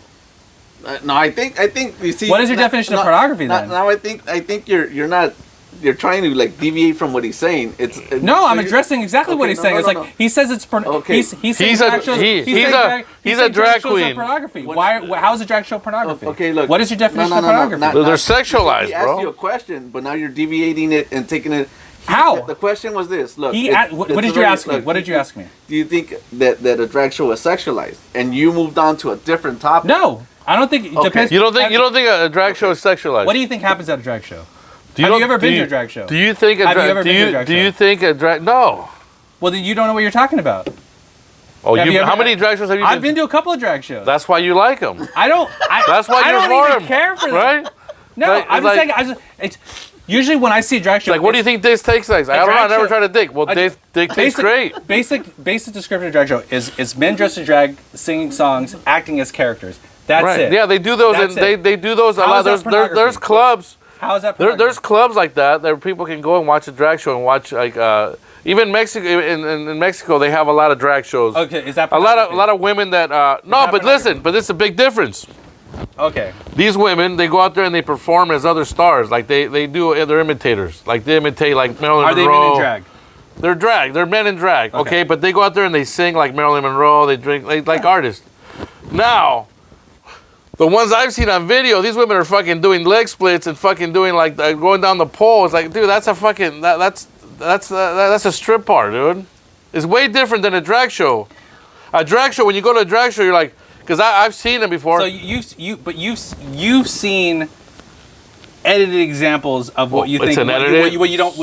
No, I think you see. What is your definition of pornography then? Now I think you're trying to like deviate from what he's saying. I'm addressing exactly what he's saying. It's like he says it's pornography. He's a drag queen. Pornography. How is a drag show pornography? Okay, look. What is your definition of pornography? They're sexualized, he bro. asked you a question, but now you're deviating it and taking it. How? The question was this. Look, What did you ask me? What did you ask me? Do you think that a drag show was sexualized, and you moved on to a different topic? No, I don't think. It depends. You don't think a drag show is sexualized? What do you think happens at a drag show? Have you ever been to a drag show? Do you think a drag? Do you think a drag? No. Well, then you don't know what you're talking about. Oh, how many drag shows have you been? I've been to a couple of drag shows. That's why you like them. That's why I you're don't for even them, care for them. right? No, Like, I'm just saying. It's usually when I see a drag show. Like, what do you think this takes like? I don't know. I never tried to dig. Well, dick tastes great. Basic description of drag show is men dressed in drag, singing songs, acting as characters. That's it. Yeah, they do those, and they do those a lot. There's clubs. How is that? There's clubs like that people can go and watch a drag show and watch like even Mexico in Mexico they have a lot of drag shows. Okay, is that a lot of women that no, but listen, but this is a big difference. Okay. These women, they go out there and they perform as other stars. Like they're imitators. Like they imitate like Marilyn Monroe. Are they men in drag? They're drag. They're men in drag. Okay, but they go out there and they sing like Marilyn Monroe. They drink like artists. Now, the ones I've seen on video, these women are fucking doing leg splits and fucking doing like going down the pole. It's like, dude, that's a fucking that's a strip bar, dude. It's way different than a drag show. A drag show, when you go to a drag show, you're like, because I've seen them before. So you've seen edited examples of what you think. It's an edited. What you don't.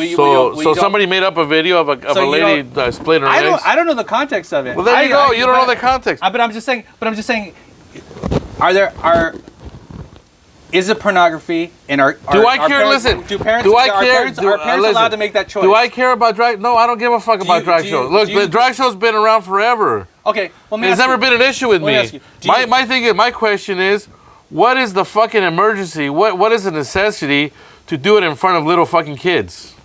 So somebody made up a video of a lady splitting her legs. I don't know the context of it. Well, there you go. You don't know the context. But I'm just saying. Is it pornography? And are parents allowed to make that choice? Do I care about drag? No, I don't give a fuck about drag shows. Look, the drag show's been around forever. Okay, well, it's never been an issue with me. My question is, what is the fucking emergency? What is the necessity to do it in front of little fucking kids?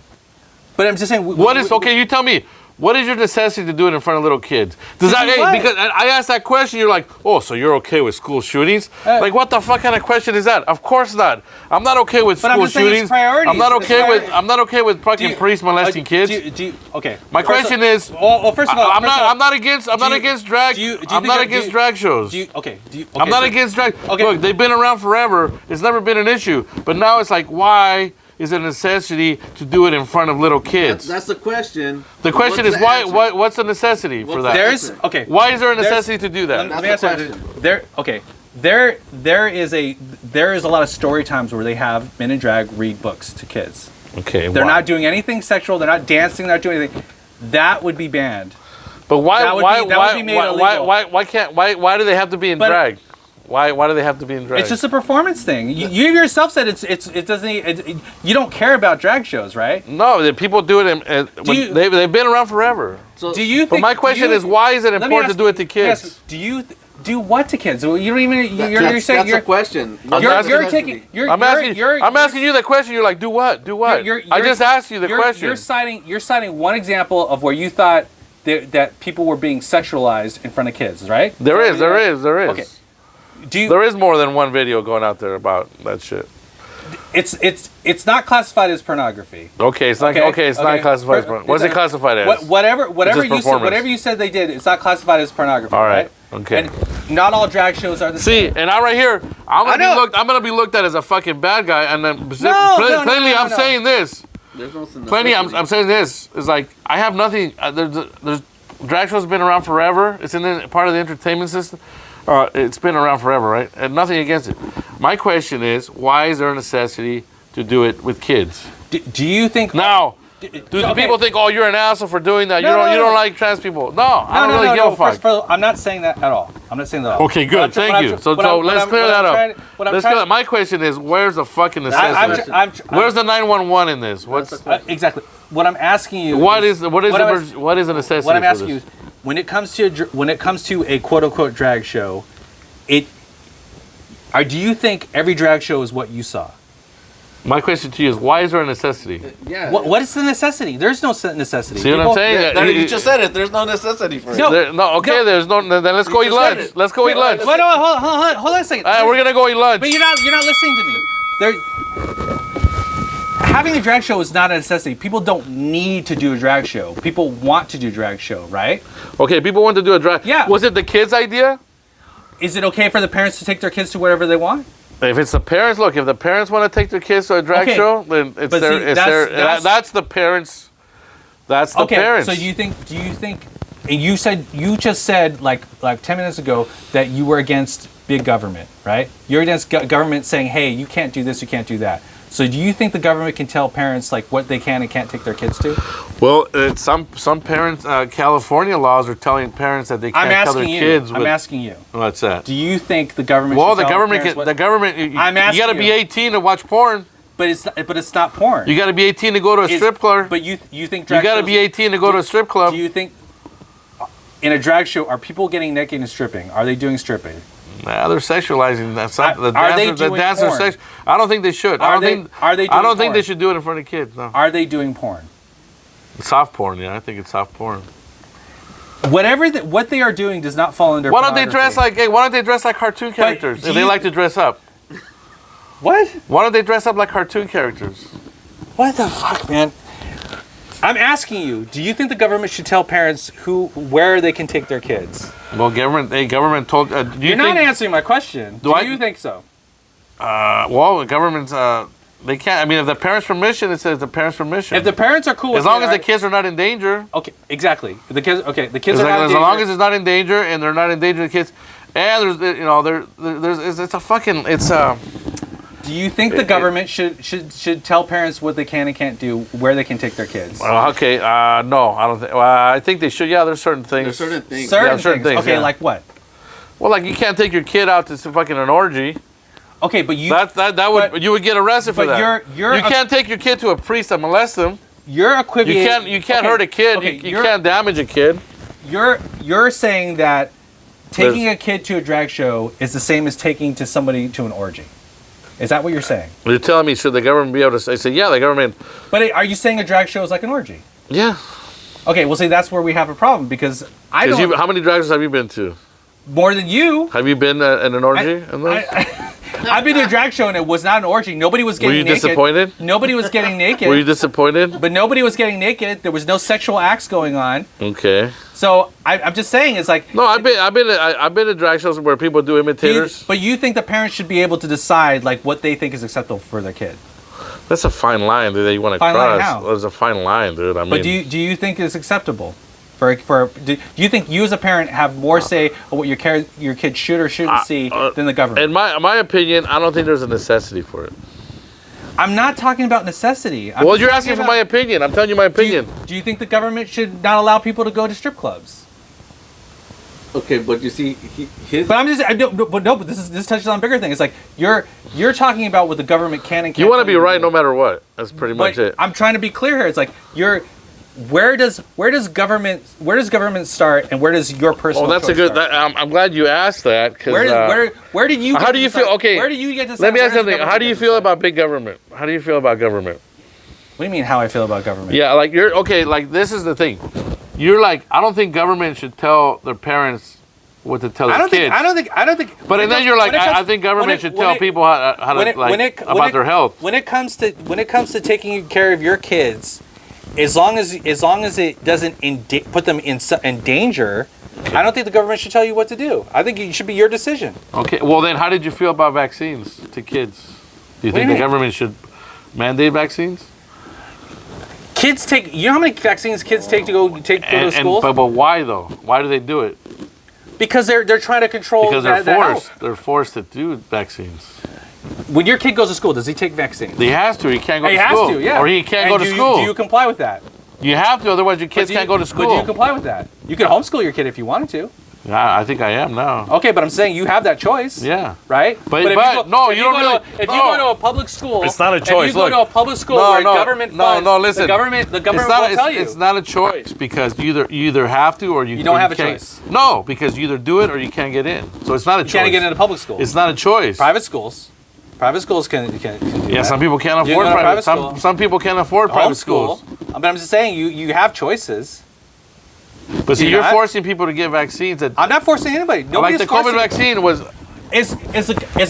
But I'm just saying. Okay, you tell me. What is your necessity to do it in front of little kids? Because I asked that question, you're like, oh, so you're okay with school shootings? Like, what the fuck kind of question is that? Of course not. I'm not okay with school shootings. I'm not okay with fucking priests molesting kids. Okay. My question is, first of all, I'm not against drag. I'm not against drag shows. I'm not against drag. Look, they've been around forever. It's never been an issue. But now it's like, why is it a necessity to do it in front of little kids? That's the question. The question is why? What's the necessity for that? Why is there a necessity to do that? That's the question. There is a lot of story times where they have men in drag read books to kids. Okay. They're not doing anything sexual. They're not dancing. They're not doing anything. That would be banned. But why? That would be made illegal. Why do they have to be in drag? Why do they have to be in drag? It's just a performance thing. You yourself said it doesn't. You don't care about drag shows, right? No, the people do it. They've been around forever. So, do you? But my question is, why is it important to do it to kids? Do you do what to kids? You don't even. You're saying that's the question. I'm asking you the question. You're like, do what? Do what? I just asked you the question. You're citing one example of where you thought that people were being sexualized in front of kids, right? There is. Okay. There is more than one video going out there about that shit. It's not classified as pornography. Okay, it's not classified as pornography. What's it classified as? Whatever you said they did, it's not classified as pornography. All right. Okay. And not all drag shows are the same. See, and right here, I'm gonna be looked at as a fucking bad guy, and then plainly I'm saying this. There's no Plainly, I'm saying this is like I have nothing. There's drag shows have been around forever. It's in part of the entertainment system. It's been around forever, right? And nothing against it. My question is, why is there a necessity to do it with kids? Do you think now? Do people think, oh, you're an asshole for doing that? You don't like trans people? No, I don't really give a fuck. First, I'm not saying that at all. Okay, good. Thank you. So let's clear that up. My question is, where's the fucking necessity? Where's the 911 in this? What's exactly what I'm asking you? What is a necessity? What I'm asking you is, when it comes to a quote unquote drag show, do you think every drag show is what you saw? My question to you is, why is there a necessity? Yeah. What is the necessity? There's no necessity. See what I'm saying? You just said it. There's no necessity for it. There's no. Then let's go eat lunch. Let's go eat lunch. Wait, no, hold on a second. All right, we're gonna go eat lunch. But you're not listening to me. Having a drag show is not a necessity. People don't need to do a drag show. People want to do a drag show, right? Okay, people want to do a drag. Yeah. Was it the kids' idea? Is it okay for the parents to take their kids to wherever they want? If it's the parents, if the parents want to take their kids to a drag show, then that's the parents' That's the parents. So do you think? And you just said like 10 minutes ago that you were against big government, right? You're against government saying, hey, you can't do this, you can't do that. So do you think the government can tell parents like what they can and can't take their kids to? Well, some parents, California laws are telling parents that they can't tell their kids. I'm asking you. What's that? Do you think the government? Well, should the tell government. parents The government. You got to be 18 to watch porn. But it's not porn. You got to be 18 to go to a strip club. But you think you got to be 18 to go to a strip club. Do you think in a drag show are people getting naked and stripping? Are they doing stripping? Nah, they're sexualizing. That's not the are they dancers. doing The dancers porn? I don't think they should. Are they doing I don't think porn? they should do it in front of kids. No. Are they doing porn? Soft porn, yeah. I think it's soft porn. What they are doing does not fall under. Why don't they dress like? Hey, why don't they dress like cartoon characters if they like to dress up? What? Why don't they dress up like cartoon characters? What the fuck, man? I'm asking you. Do you think the government should tell parents where they can take their kids? Well, government told. You're not answering my question. Do you think so? Well, the government's. They can't. I mean, if the parents' permission, it says the parents' permission. If the parents are cool, as long as the kids are not in danger. Okay, exactly. The kids are not in danger. As long as it's not in danger and they're not endangering the kids, and Do you think the government should tell parents what they can and can't do, where they can take their kids? Okay, no, I don't think. I think they should. Yeah, there's certain things. There's certain things. Certain things. Okay, yeah. like what? Well, like you can't take your kid out to some fucking an orgy. Okay, but you you would get arrested for that. You can't take your kid to a priest and molest them. You're equivocating. You can't hurt a kid. Okay, you can't damage a kid. You're saying that taking a kid to a drag show is the same as taking somebody to an orgy. Is that what you're saying? You're telling me should the government be able to say yeah, the government. But are you saying a drag show is like an orgy? Yeah. Okay, well, see, that's where we have a problem because I don't. How many drag shows have you been to? More than you. Have you been in an orgy? I've been to a drag show and it was not an orgy. Nobody was getting naked. Were you disappointed? Nobody was getting naked. Were you disappointed? But nobody was getting naked. There was no sexual acts going on. Okay. So I'm just saying, it's like. No, I've been to drag shows where people do imitators. But you think the parents should be able to decide like what they think is acceptable for their kid? That's a fine line, dude. That you want to cross. Fine line how? There's a fine line, dude. I mean. But do you think it's acceptable? Do you think you as a parent have more say of what your kid should or shouldn't see than the government? In my opinion, I don't think there's a necessity for it. I'm not talking about necessity. Well, you're asking for my opinion. I'm telling you my opinion. Do you think the government should not allow people to go to strip clubs? Okay, but you see, But this touches on a bigger thing. It's like you're talking about what the government can and can't. You want to be right no matter what. That's pretty much it. I'm trying to be clear here. It's like where does government start and where does your personal? Oh, that's a good. I'm glad you asked that because where do you? How do you feel? Okay, where do you get to? Let me ask something. How do you feel about big government? How do you feel about government? What do you mean? How I feel about government? Yeah, like you're okay. Like this is the thing. You're like I don't think government should tell their parents what to tell their kids. I don't think. But then you're like I think government should tell people how to about their health. When it comes to taking care of your kids. As long as it doesn't put them in danger, I don't think the government should tell you what to do. I think it should be your decision. Okay. Well, then, how did you feel about vaccines to kids? Do you think the government should mandate vaccines? Kids take. You know how many vaccines kids take to go to school? But why though? Why do they do it? Because they're trying to control. Because they're forced. They're forced to do vaccines. When your kid goes to school, does he take vaccines? He has to. He can't go to school. He has to, yeah. Or he can't go to school. Do you comply with that? You have to, otherwise your kids can't go to school. But do you comply with that? You can homeschool your kid if you wanted to. Yeah, I think I am now. Okay, but I'm saying you have that choice. Yeah. Right? But you go to a public school, it's not a choice. If you go to a public school where government funds, listen. The government will tell you. It's not a choice because you either have to or you don't have a choice. No, because you either do it or you can't get in. So it's not a choice. You can't get into public school. It's not a choice. Private schools can do that. Some people can't afford private. Some people can't afford private schools. But I'm just saying you have choices. But see, you're forcing people to get vaccines. I'm not forcing anybody. Like the COVID vaccine was. Is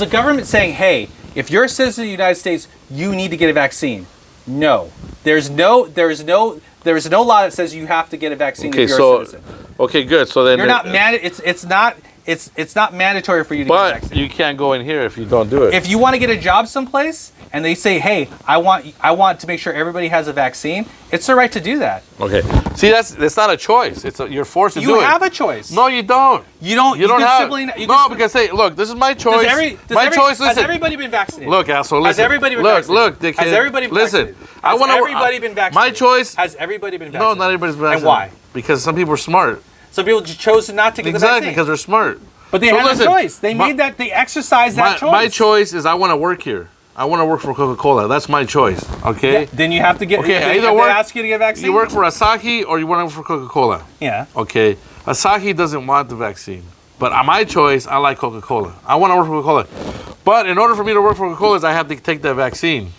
a government saying, hey, if you're a citizen of the United States, you need to get a vaccine? No. There's no law that says you have to get a vaccine if you're a citizen. Okay, good. So then you're not mad. It's not. it's not mandatory for you to get But vaccinated. you can't go in here if you don't do it. If you want to get a job someplace and they say, "Hey, I want to make sure everybody has a vaccine," it's their right to do that. Okay. See, that's not a choice. You're forced to do it. You have a choice. No, you don't. You don't. You don't can have. simply, you No, can, because say, look, this is my choice. Choice. Has Listen. everybody been vaccinated? Look, asshole. Has Listen. everybody been look, vaccinated? Look, dickhead. Has everybody been listen. vaccinated? I want everybody been vaccinated? My choice. Has everybody been No, vaccinated? not everybody's been vaccinated. And why? Because some people are smart. Some people chose not to get the Exactly, vaccine. because they're smart. But they had a choice. They made that. They exercised that choice. My choice is I want to work here. I want to work for Coca-Cola. That's my choice. Okay. Yeah, then you have to get. Okay. They ask you to get a vaccine. You work for Asahi or you work for Coca-Cola. Yeah. Okay. Asahi doesn't want the vaccine, but my choice, I like Coca-Cola. I want to work for Coca-Cola, but in order for me to work for Coca-Cola, I have to take that vaccine.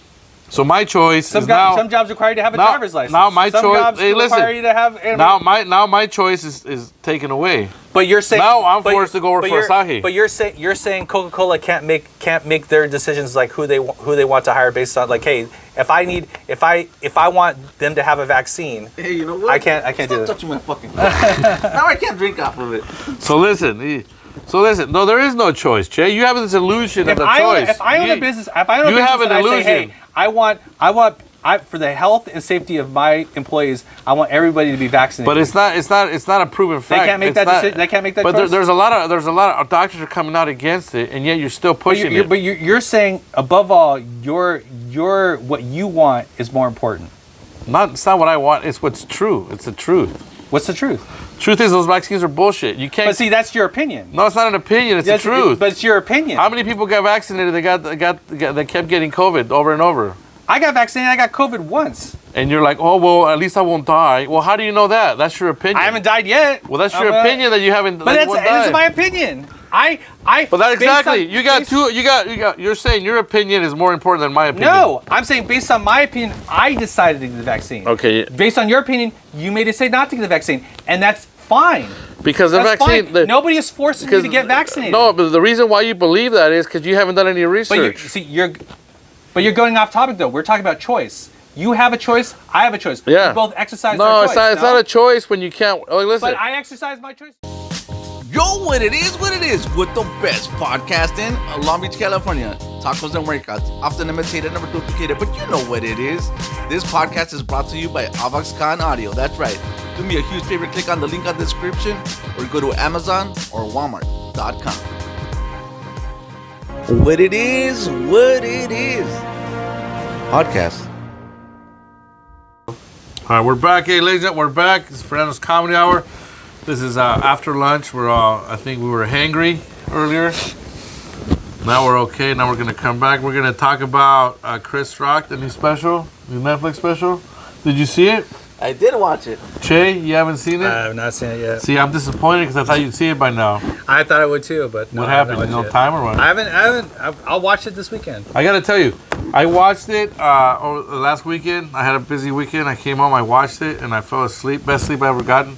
So my choice is now. Some jobs require you to have a driver's license. Now my some choice. Jobs Hey, listen. require you to have. Now my choice is taken away. But you're saying now I'm forced to go work for Asahi. But you're saying Coca-Cola can't make their decisions like who they want to hire based on like, hey, if I want them to have a vaccine, Hey, you know what? I can't do Stop that. touching my fucking now I can't drink off of it. So listen. No, there is no choice, Jay. You have this illusion of the choice. If I own a business, have an and I say, illusion. hey, I want for the health and safety of my employees, I want everybody to be vaccinated. But it's not a proven fact. They can't make that decision. They can't make that But choice. there's a lot of doctors are coming out against it, and yet you're still pushing it. But you're saying above all, your what you want is more important. It's not what I want. It's what's true. It's the truth. What's the truth? Truth is those vaccines are bullshit. You can't. But see, that's your opinion. No, it's not an opinion. It's the truth. But it's your opinion. How many people got vaccinated? They kept getting COVID over and over. I got vaccinated. I got COVID once. And you're like, oh well, at least I won't die. Well, how do you know that? That's your opinion. I haven't died yet. Well, that's your opinion that you haven't. But it's my opinion. But that exactly. You're saying your opinion is more important than my opinion. No, I'm saying based on my opinion, I decided to get the vaccine. Okay. Based on your opinion, you made it say not to get the vaccine, and that's fine. Because the That's vaccine. fine. Nobody is forcing you to get vaccinated. No, but the reason why you believe that is because you haven't done any research. But you're going off topic though. We're talking about choice. You have a choice. I have a choice. Yeah. We both exercise our choice. It's not a choice when you can't. Oh, listen. But I exercise my choice. Yo, what it is with the best podcast in Long Beach, California. Tacos and workouts, often imitated, never duplicated, but you know what it is. This podcast is brought to you by AvoxCon Audio. That's right. Do me a huge favor, click on the link on the description or go to Amazon or Walmart.com. What it is. Podcast. All right, we're back. Hey, ladies and gentlemen, we're back. It's Fernando's Comedy Hour. This is after lunch. I think we were hangry earlier. Now we're okay. Now we're going to come back. We're going to talk about Chris Rock, the new Netflix special. Did you see it? I did watch it. Che, you haven't seen it? I have not seen it yet. See, I'm disappointed because I thought you'd see it by now. I thought I would too, but no, What happened? No time or what? I haven't. I'll watch it this weekend. I got to tell you, I watched it over the last weekend. I had a busy weekend. I came home, I watched it, and I fell asleep. Best sleep I ever gotten.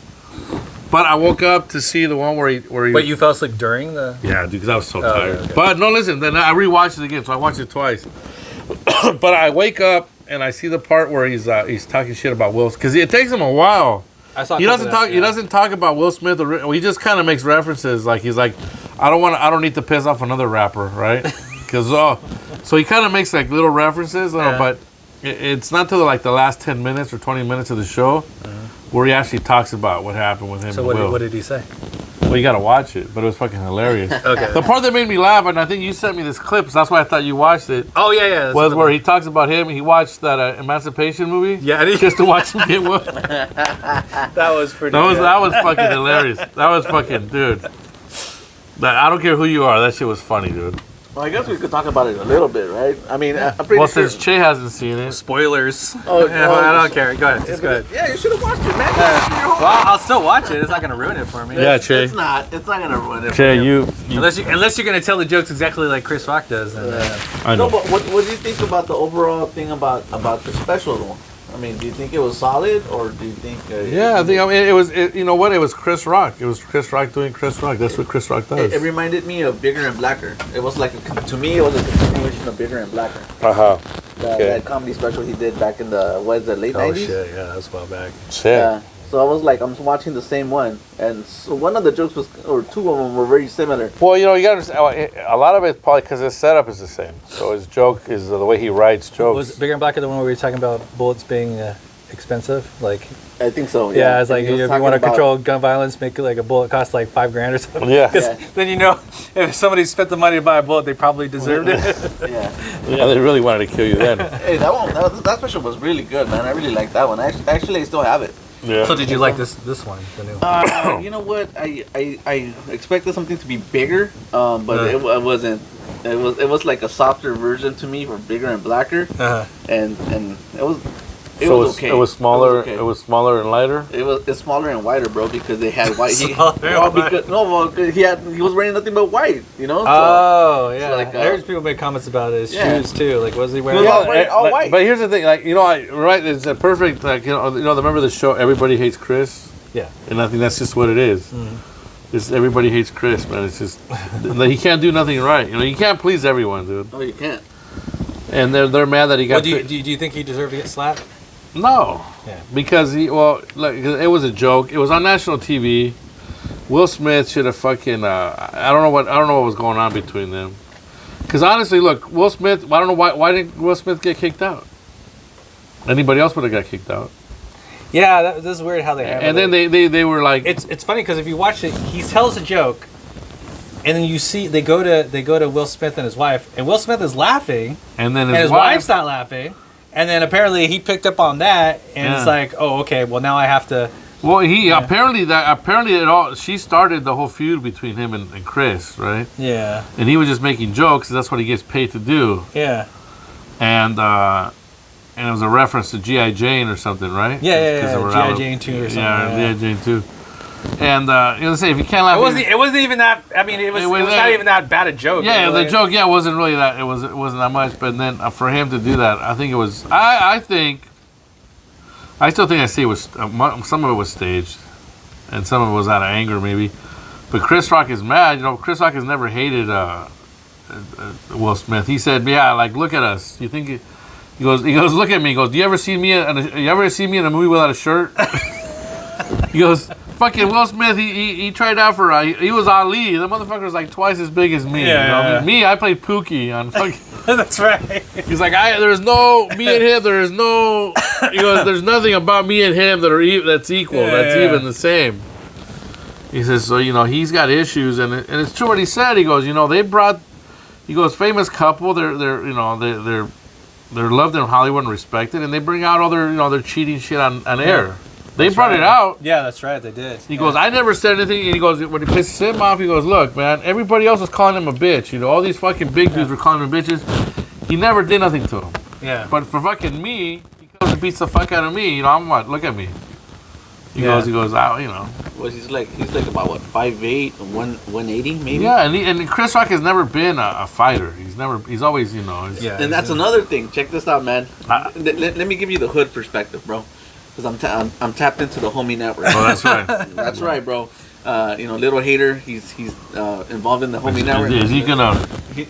But I woke up to see the one where he. But you fell asleep during the. Yeah, dude, because I was so tired. Okay. But no, listen. Then I rewatched it again, so I watched it twice. But I wake up and I see the part where he's talking shit about Will, because it takes him a while. He doesn't talk. He doesn't talk about Will Smith. He just kind of makes references. Like he's like, I don't need to piss off another rapper, right? Because so he kind of makes like little references, but it's not till like the last 10 minutes or 20 minutes of the show where he actually talks about what happened with him. So and Will. what did he say? Well, you gotta watch it, but it was fucking hilarious. Okay. The part that made me laugh, and I think you sent me this clip, so that's why I thought you watched it. Oh yeah. Was where he talks about him. He watched that Emancipation movie. Yeah, just to watch him get Will. That was pretty. That was fucking hilarious. That was fucking dude. I don't care who you are. That shit was funny, dude. Well, I guess we could talk about it a little bit, right? I mean, I'm pretty sure. Since Che hasn't seen it. Spoilers. I don't care. Go ahead. Just go ahead. Yeah, you should have watched it, man. Well, I'll still watch it. It's not gonna ruin it for me. Yeah, Che. It's not gonna ruin it. Che, you unless you're gonna tell the jokes exactly like Chris Rock does. I know. No, but what do you think about the overall thing about the special though? I mean, do you think it was solid, or do you think? Yeah, I think. I mean, it was. You know what? It was Chris Rock. It was Chris Rock doing Chris Rock. That's what Chris Rock does. It reminded me of Bigger and Blacker. It was like to me, it was a continuation of Bigger and Blacker. Okay. That comedy special he did back in the late '90s. Oh shit! Yeah, that's a while back. Shit. Yeah. So I was like, I'm watching the same one, and so one of the jokes was, or two of them were very similar. Well, you got to understand, a lot of it's probably because his setup is the same. So his joke is the way he writes jokes. Was Bigger and Blacker the one where we were talking about bullets being expensive? Like, I think so. yeah, it's like if you want to control gun violence, make like a bullet cost like $5,000 or something. Yeah. Because then if somebody spent the money to buy a bullet, they probably deserved it. Yeah. Yeah, they really wanted to kill you then. Hey, that special was really good, man. I really liked that one. Actually, I still have it. Yeah. So did you like this one, the new? You know what? I expected something to be bigger, but it wasn't. It was like a softer version to me for Bigger and Blacker, and it was okay. It was smaller. Okay. It was smaller and lighter. It's smaller and wider, bro, because they had white. He was wearing nothing but white, you know. Oh yeah, so like, I heard people make comments about his shoes too. Like, was he wearing? He was all white. But here's the thing, like right? It's a perfect, like remember the show Everybody Hates Chris? Yeah. And I think that's just what it is. It's Everybody Hates Chris, man. It's just he can't do nothing right. You can't please everyone, dude. No, you can't. And they're mad that he got. Well, do you think he deserved to get slapped? No. Yeah. Because it was a joke. It was on national TV. Will Smith should have fucking. I don't know what was going on between them. Because honestly, look, Will Smith. I don't know why didn't Will Smith get kicked out? Anybody else would have got kicked out. Yeah, this is weird how they handled and then it. they were like. It's funny because if you watch it, he tells a joke, and then you see they go to Will Smith and his wife, and Will Smith is laughing, and then his wife's not laughing. And then apparently he picked up on that, and it's like, oh, okay, well now I have to. Well, apparently she started the whole feud between him and Chris, right? Yeah. And he was just making jokes. That's what he gets paid to do. Yeah. And it was a reference to G.I. Jane or something, right? Yeah. G.I. Jane 2 or something. Yeah, G.I. Jane 2. And say if you can't laugh, it wasn't even that. I mean, it was not even that bad a joke. Yeah, the joke, wasn't really that. It wasn't that much. But then for him to do that, I think it was. I still think it was some of it was staged, and some of it was out of anger maybe. But Chris Rock is mad. Chris Rock has never hated Will Smith. He said, "Yeah, like look at us. You think?" He goes, look at me. He goes, "Do you ever see me in a movie without a shirt?" He goes. Fucking Will Smith, he tried out for he was Ali. The motherfucker was like twice as big as me. Yeah. Me, I played Pookie on fucking. That's right. He's like, there's no me and him. There's no. He goes, there's nothing about me and him that's equal. Even the same. He says, so he's got issues, and it's true what he said. He goes, they brought. He goes, famous couple. They're loved in Hollywood and respected, and they bring out all their cheating shit on air. They brought it out. Yeah, that's right. They did. He goes, I never said anything. And he goes, when he pisses him off, he goes, look, man, everybody else was calling him a bitch. All these fucking big dudes were calling him bitches. He never did nothing to him. Yeah. But for fucking me, he comes and beats the fuck out of me. I'm what? Look at me. He goes, Well, he's like about what, 5'8", 180 maybe. Yeah, and Chris Rock has never been a fighter. He's always, And that's another thing. Check this out, man. Let me give you the hood perspective, bro. Because I'm tapped into the homie network. Oh, that's right. That's right, bro. Little hater. He's involved in the homie network. Is he gonna?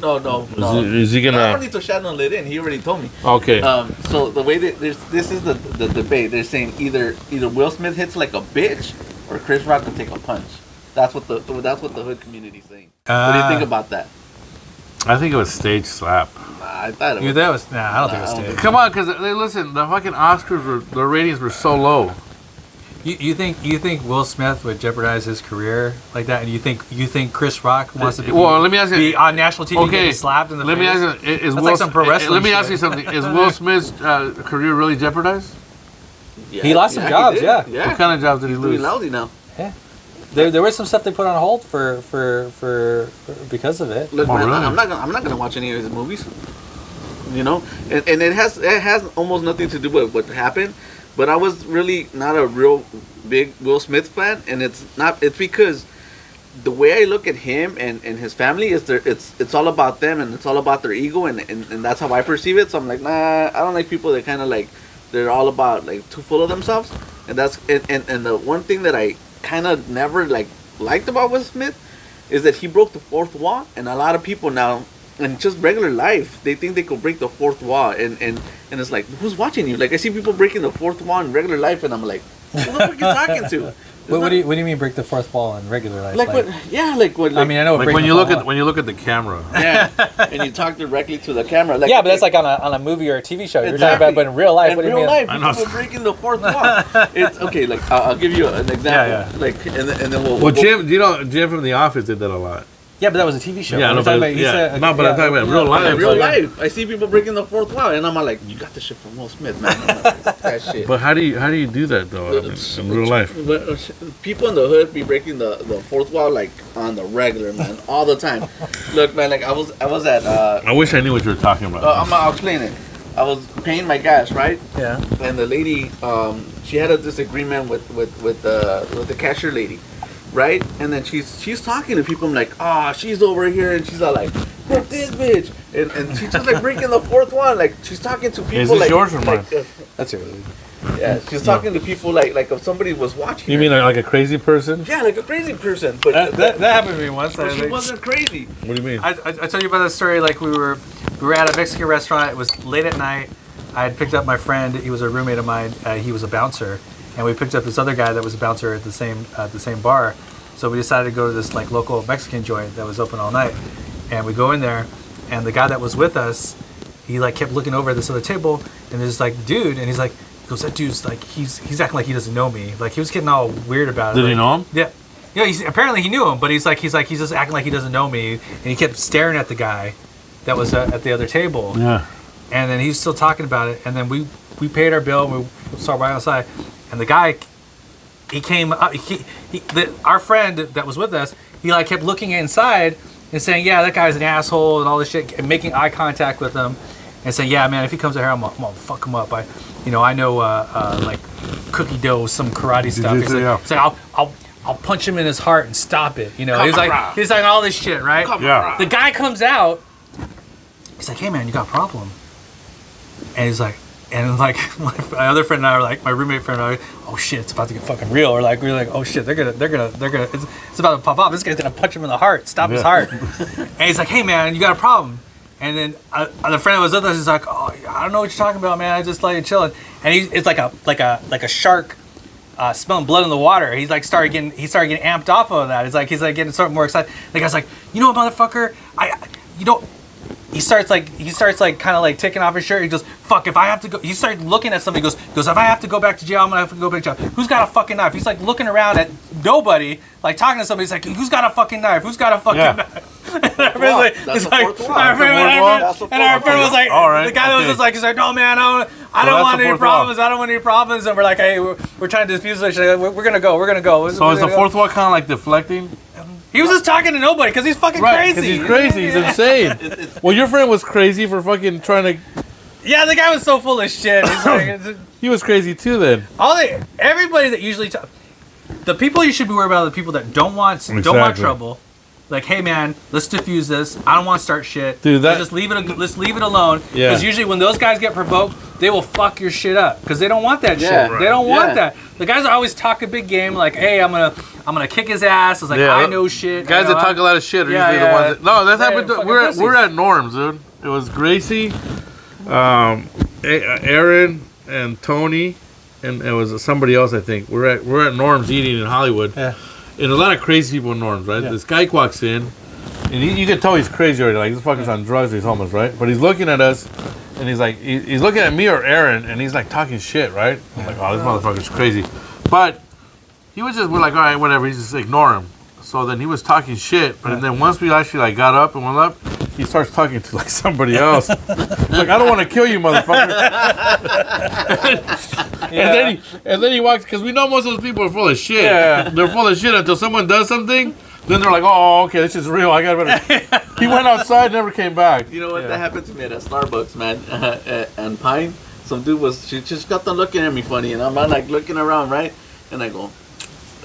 No. Is he gonna? I don't need to shadow lit in. He already told me. Okay. So the way that this is the debate. They're saying either Will Smith hits like a bitch or Chris Rock can take a punch. That's what the hood community's saying. What do you think about that? I think it was stage slap. I thought it was. I don't think it was staged. Come on, because listen, the fucking Oscars the ratings were so low. You think Will Smith would jeopardize his career like that, and you think Chris Rock wants to be, let me ask you, be on national TV getting slapped in the face? Let me ask you, let me ask you something. Is Will Smith's career really jeopardized? Yeah, he lost some jobs. Yeah. What kind of jobs did he lose? He's lousy now. Yeah. There was some stuff they put on hold for because of it. Look, man, really? I'm not gonna watch any of his movies. And it has almost nothing to do with what happened. But I was really not a real big Will Smith fan, and it's because the way I look at him and his family is it's all about them, and it's all about their ego, and that's how I perceive it. So I'm like, nah, I don't like people that kind of like they're all about like too full of themselves, and that's and the one thing that I kind of never liked about Will Smith is that he broke the fourth wall, and a lot of people now in just regular life they think they could break the fourth wall, and it's like, who's watching you? Like, I see people breaking the fourth wall in regular life, and I'm like, Who the fuck you talking to? What do you mean break the fourth wall in regular life? Like what? Yeah, like what? Like, I mean, I know Like when you look at the camera. yeah, and you talk directly to the camera. Like, yeah, but that's like on a movie or a TV show. You're Exactly. talking about, but in real life, in what do you real mean? life, I know. people breaking the fourth wall. It's okay. Like I'll give you an example. Yeah. Like and then we'll. Well, Jim from The Office did that a lot. Yeah, but that was a TV show. Yeah, We're no, talking but, about- yeah. a- No, but I'm talking about real life. In real Like, life, I see people breaking the fourth wall, and I'm like, you got this shit from Will Smith, man. I'm like, that shit. But how do you do that though in real life? But people in the hood be breaking the fourth wall like on the regular, man, all the time. Look, man, like I was at. I wish I knew what you were talking about. I'll explain it. I was paying my gas, right? Yeah. And the lady, she had a disagreement with the cashier lady, right? And then she's talking to people. I'm like, she's over here, and she's all like, "Fuck this bitch," and she's just like breaking the fourth one. Like she's talking to people. Is this like, yours or mine? That's it. Yeah, she's talking to people like if somebody was watching. You her. mean like a crazy person? Yeah, like a crazy person. But That happened to me once. but she wasn't crazy. What do you mean? I told you about that story. Like we were at a Mexican restaurant. It was late at night. I had picked up my friend. He was a roommate of mine. He was a bouncer, and we picked up this other guy that was a bouncer at the same bar. So we decided to go to this like local Mexican joint that was open all night, and we go in there, and the guy that was with us, he like kept looking over at this other table, and there's like dude, and he goes, that dude's like he's acting like he doesn't know me. Like he was getting all weird about it. Did like, he know him? Yeah. Yeah, apparently he knew him, but he's just acting like he doesn't know me, and he kept staring at the guy that was at the other table. Yeah. And then he's still talking about it, and then we paid our bill, and we saw right outside, and the guy, he came up, our friend that was with us, he like kept looking inside and saying, yeah, that guy's an asshole and all this shit, and making eye contact with him, and saying, yeah, man, if he comes out here, I'm gonna fuck him up. I know like cookie dough, some karate stuff. He's like, I'll punch him in his heart and stop it. You know, he's like all this shit, right? Yeah. The guy comes out. He's like, hey man, you got a problem? And he's like, my other friend and I are like, my roommate friend and I are like, oh shit, it's about to get fucking real. We're like, oh shit, they're gonna, it's about to pop off. This guy's gonna punch him in the heart, stop his heart. And he's like, hey man, you got a problem? And then the friend that was with us is like, oh, I don't know what you're talking about, man. I just like chilling. And it's like a shark smelling blood in the water. He started getting amped off of that. He's like getting sort of more excited. The guy's like, you know what, motherfucker, He starts kind of like taking off his shirt. He goes, fuck, if I have to go. He starts looking at somebody. He goes, if I have to go back to jail, I'm gonna have to go back to jail. Who's got a fucking knife? He's like looking around at nobody, like talking to somebody. He's like, who's got a fucking knife? Who's got a fucking knife? And our friend was like, all right, the guy that was just like, he's like, no man, I don't want any problems. I don't want any problems. And we're like, hey, we're trying to diffuse this shit. We're gonna go. So is the fourth wall kind of like deflecting? He was just talking to nobody because he's fucking Right, crazy. because he's crazy. He's insane. Well, your friend was crazy for fucking trying to. Yeah, the guy was so full of shit. He's like, He was crazy too then. everybody that usually the people you should be worried about are the people that don't want trouble. Like, hey man, let's diffuse this. I don't want to start shit. Dude, let's leave it alone. Yeah. Because usually when those guys get provoked, they will fuck your shit up because they don't want that shit. Right. They don't want that. The guys are always talk a big game. Like, hey, I'm gonna kick his ass. It's like, I know shit. Guys that talk a lot of shit are usually the ones that. No, that's happened. We're at Norm's, dude. It was Gracie, Aaron, and Tony, and it was somebody else. I think we're at Norm's eating in Hollywood. Yeah. And a lot of crazy people in Norm's, right? Yeah. This guy walks in, and you can tell he's crazy already. Like, this fucker's on drugs or he's homeless, right? But he's looking at us, and he's like, he's looking at me or Aaron, and he's like talking shit, right? I'm like, oh, this motherfucker's crazy. But we're like, all right, whatever. He's just ignore him. So then he was talking shit, but then once we actually like got up and went up, he starts talking to like somebody else. Like, I don't want to kill you, motherfucker. and then he walks, because we know most of those people are full of shit. Yeah. They're full of shit until someone does something. Then they're like, oh, okay, this is real. I got better. He went outside, never came back. You know what? That happened to me at a Starbucks, man. And Pine, some dude she just got them looking at me funny, and I'm like looking around, right? And I go,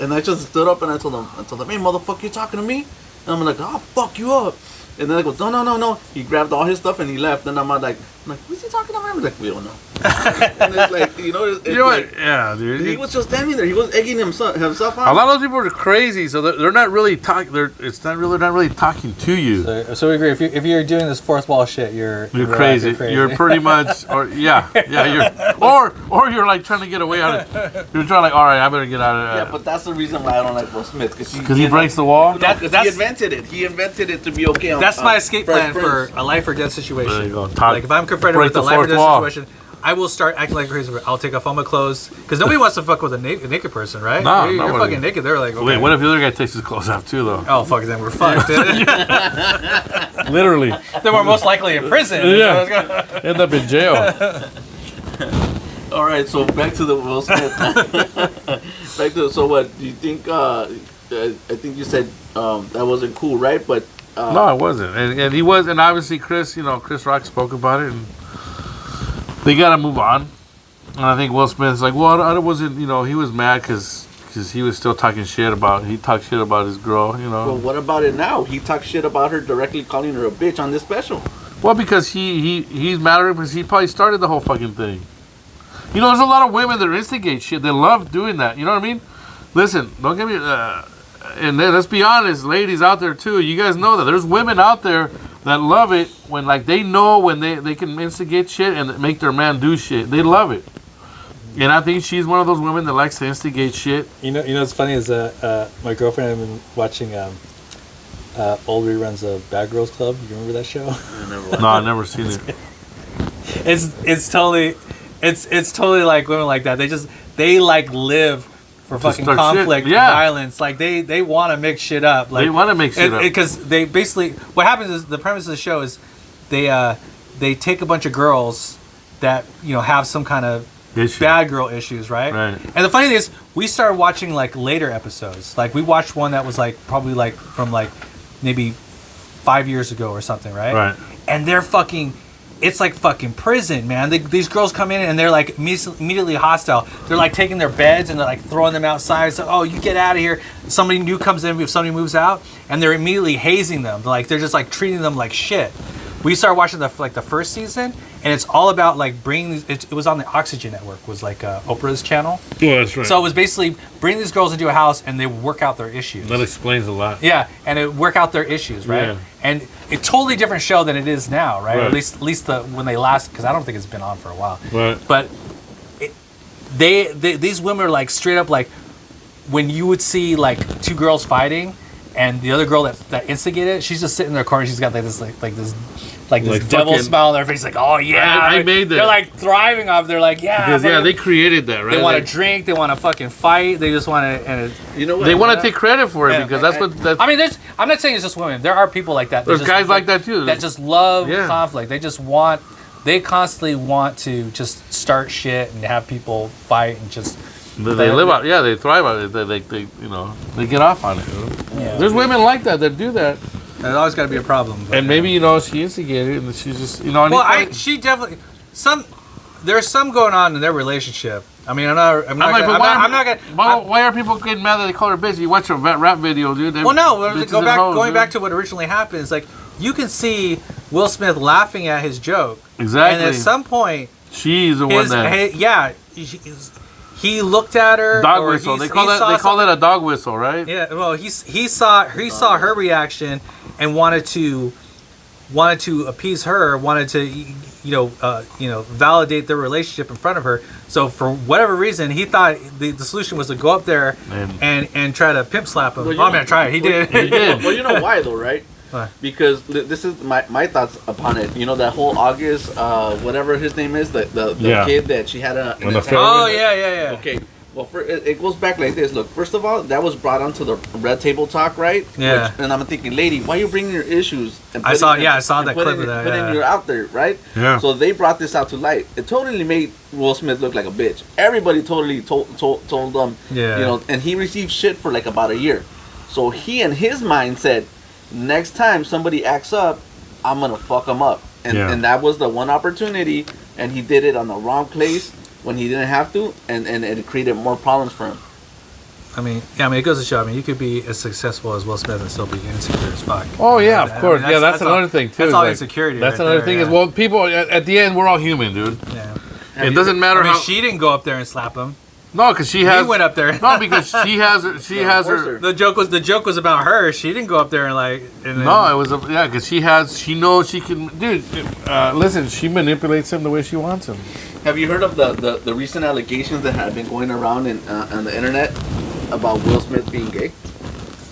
and I just stood up and I told him, hey, motherfucker, you talking to me? And I'm like, I'll fuck you up. And then I go, no. He grabbed all his stuff and he left. And I'm like, I'm like, who's he talking about? I'm like, we don't know. And it's like, you know, it's You know what? like, Yeah, dude. he was just standing there. He was egging himself on. A lot of those people are crazy, so they're not really talking. They're not really talking to you. So we agree. If you're doing this fourth wall shit, you're Crazy. You're pretty much, or you're like trying to get away out of it. You're trying like, all right, I better get out of it. Yeah, but that's the reason why I don't like Will Smith, because he breaks the wall. He invented it. He invented it to be okay. That's my escape plan for a life or death situation. There you go. Like if I'm confronted with a life or death situation, I will start acting like crazy. I'll take off all my clothes because nobody wants to fuck with a naked person, right? No, you're fucking naked. They're like, okay. Wait, what if the other guy takes his clothes off too, though? Oh fuck, then we're fucked. Literally. Then we're most likely in prison. Yeah. End up in jail. All right, so back to the Will Smith. So what do you think? I think you said that wasn't cool, right? But no, it wasn't, and he was, and obviously Chris Rock spoke about it, and they got to move on. And I think Will Smith's like, well, I wasn't, he was mad because he was still talking shit about. He talked shit about his girl, Well, what about it now? He talked shit about her directly, calling her a bitch on this special. Well, because he's mad at her because he probably started the whole fucking thing. There's a lot of women that instigate shit. They love doing that. You know what I mean? Listen, don't get me. And then let's be honest, ladies out there too. You guys know that there's women out there that love it when they know when they can instigate shit and make their man do shit. They love it. And I think she's one of those women that likes to instigate shit. You know what's funny is my girlfriend and I have been watching old reruns of Bad Girls Club. You remember that show? No, I've never seen it. It's totally like women like that. They live for fucking conflict, and violence. Like they want to mix shit up. Like, they want to mix shit up because they basically what happens is the premise of the show is they take a bunch of girls that have some kind of bad girl issues, right? And the funny thing is, we started watching later episodes. Like we watched one that was probably from maybe 5 years ago or something, right? Right. And they're fucking. It's like fucking prison, man. These girls come in and they're immediately hostile. They're taking their beds and they're throwing them outside. So, oh, you get out of here. Somebody new comes in if somebody moves out, and they're immediately hazing them. They're just treating them like shit. We started watching the first season, and it's all about bringing these. It was on the Oxygen Network, was Oprah's channel. Yeah, that's right. So it was basically bring these girls into a house and they work out their issues. That explains a lot. Yeah, and it work out their issues, right? Yeah. And a totally different show than it is now, right? At least when they last, because I don't think it's been on for a while. Right. But these women are straight up when you would see two girls fighting, and the other girl that instigated it, she's just sitting in their corner. She's got this devil smile on their face, oh yeah, I made that. They're thriving off. They're yeah, because they created that, right? They want to drink. They want to fucking fight. They just want to, and they want to take credit for it because that's what. I mean, I'm not saying it's just women. There are people like that. There's guys like that too. That just love conflict. They constantly want to just start shit and have people fight and just. They live out. Yeah, they thrive on it. They get off on it. Yeah. There's women like that do that. There's always got to be a problem. And maybe she instigated it, and she's just she definitely there's some going on in their relationship. I mean, I'm not gonna. Why are people getting mad that they call her bitch? You watch a rap video, dude. Going back to what originally happened is you can see Will Smith laughing at his joke. Exactly. And at some point, she's the one that. He looked at her. Dog whistle. They call it a dog whistle, right? Yeah. Well, he saw her reaction and wanted to appease her. Wanted to validate their relationship in front of her. So for whatever reason, he thought the solution was to go up there and try to pimp slap him. Well, I'm gonna try it. He did. He did. Well, you know why though, right? Because this is my thoughts upon it. That whole August, whatever his name is, the kid that she had an affair with. Oh yeah. Okay, well, it goes back like this. Look, first of all, that was brought onto the Red Table Talk, right? Yeah. And I'm thinking, lady, why are you bringing your issues? And I saw that clip of that. Putting you out there, right? Yeah. So they brought this out to light. It totally made Will Smith look like a bitch. Everybody totally told them, and he received shit for about a year. So he, in his mind, said, next time somebody acts up, I'm gonna fuck them up, and that was the one opportunity, and he did it on the wrong place when he didn't have to, and it created more problems for him. I mean, it goes to show. I mean, you could be as successful as Will Smith and still be insecure as fuck. Oh yeah, of course. I mean, that's another thing too. That's all insecurity. That's right another there, thing. yeah. Is well, people at the end we're all human, dude. Yeah. It doesn't matter I mean, how. she didn't go up there and slap him. No, because she has. He went up there. No, because she has her. The joke was about her. She didn't go up there and like. And No, it was because she knows she can. Dude, listen, she manipulates him the way she wants him. Have you heard of the recent allegations that have been going around on the internet about Will Smith being gay?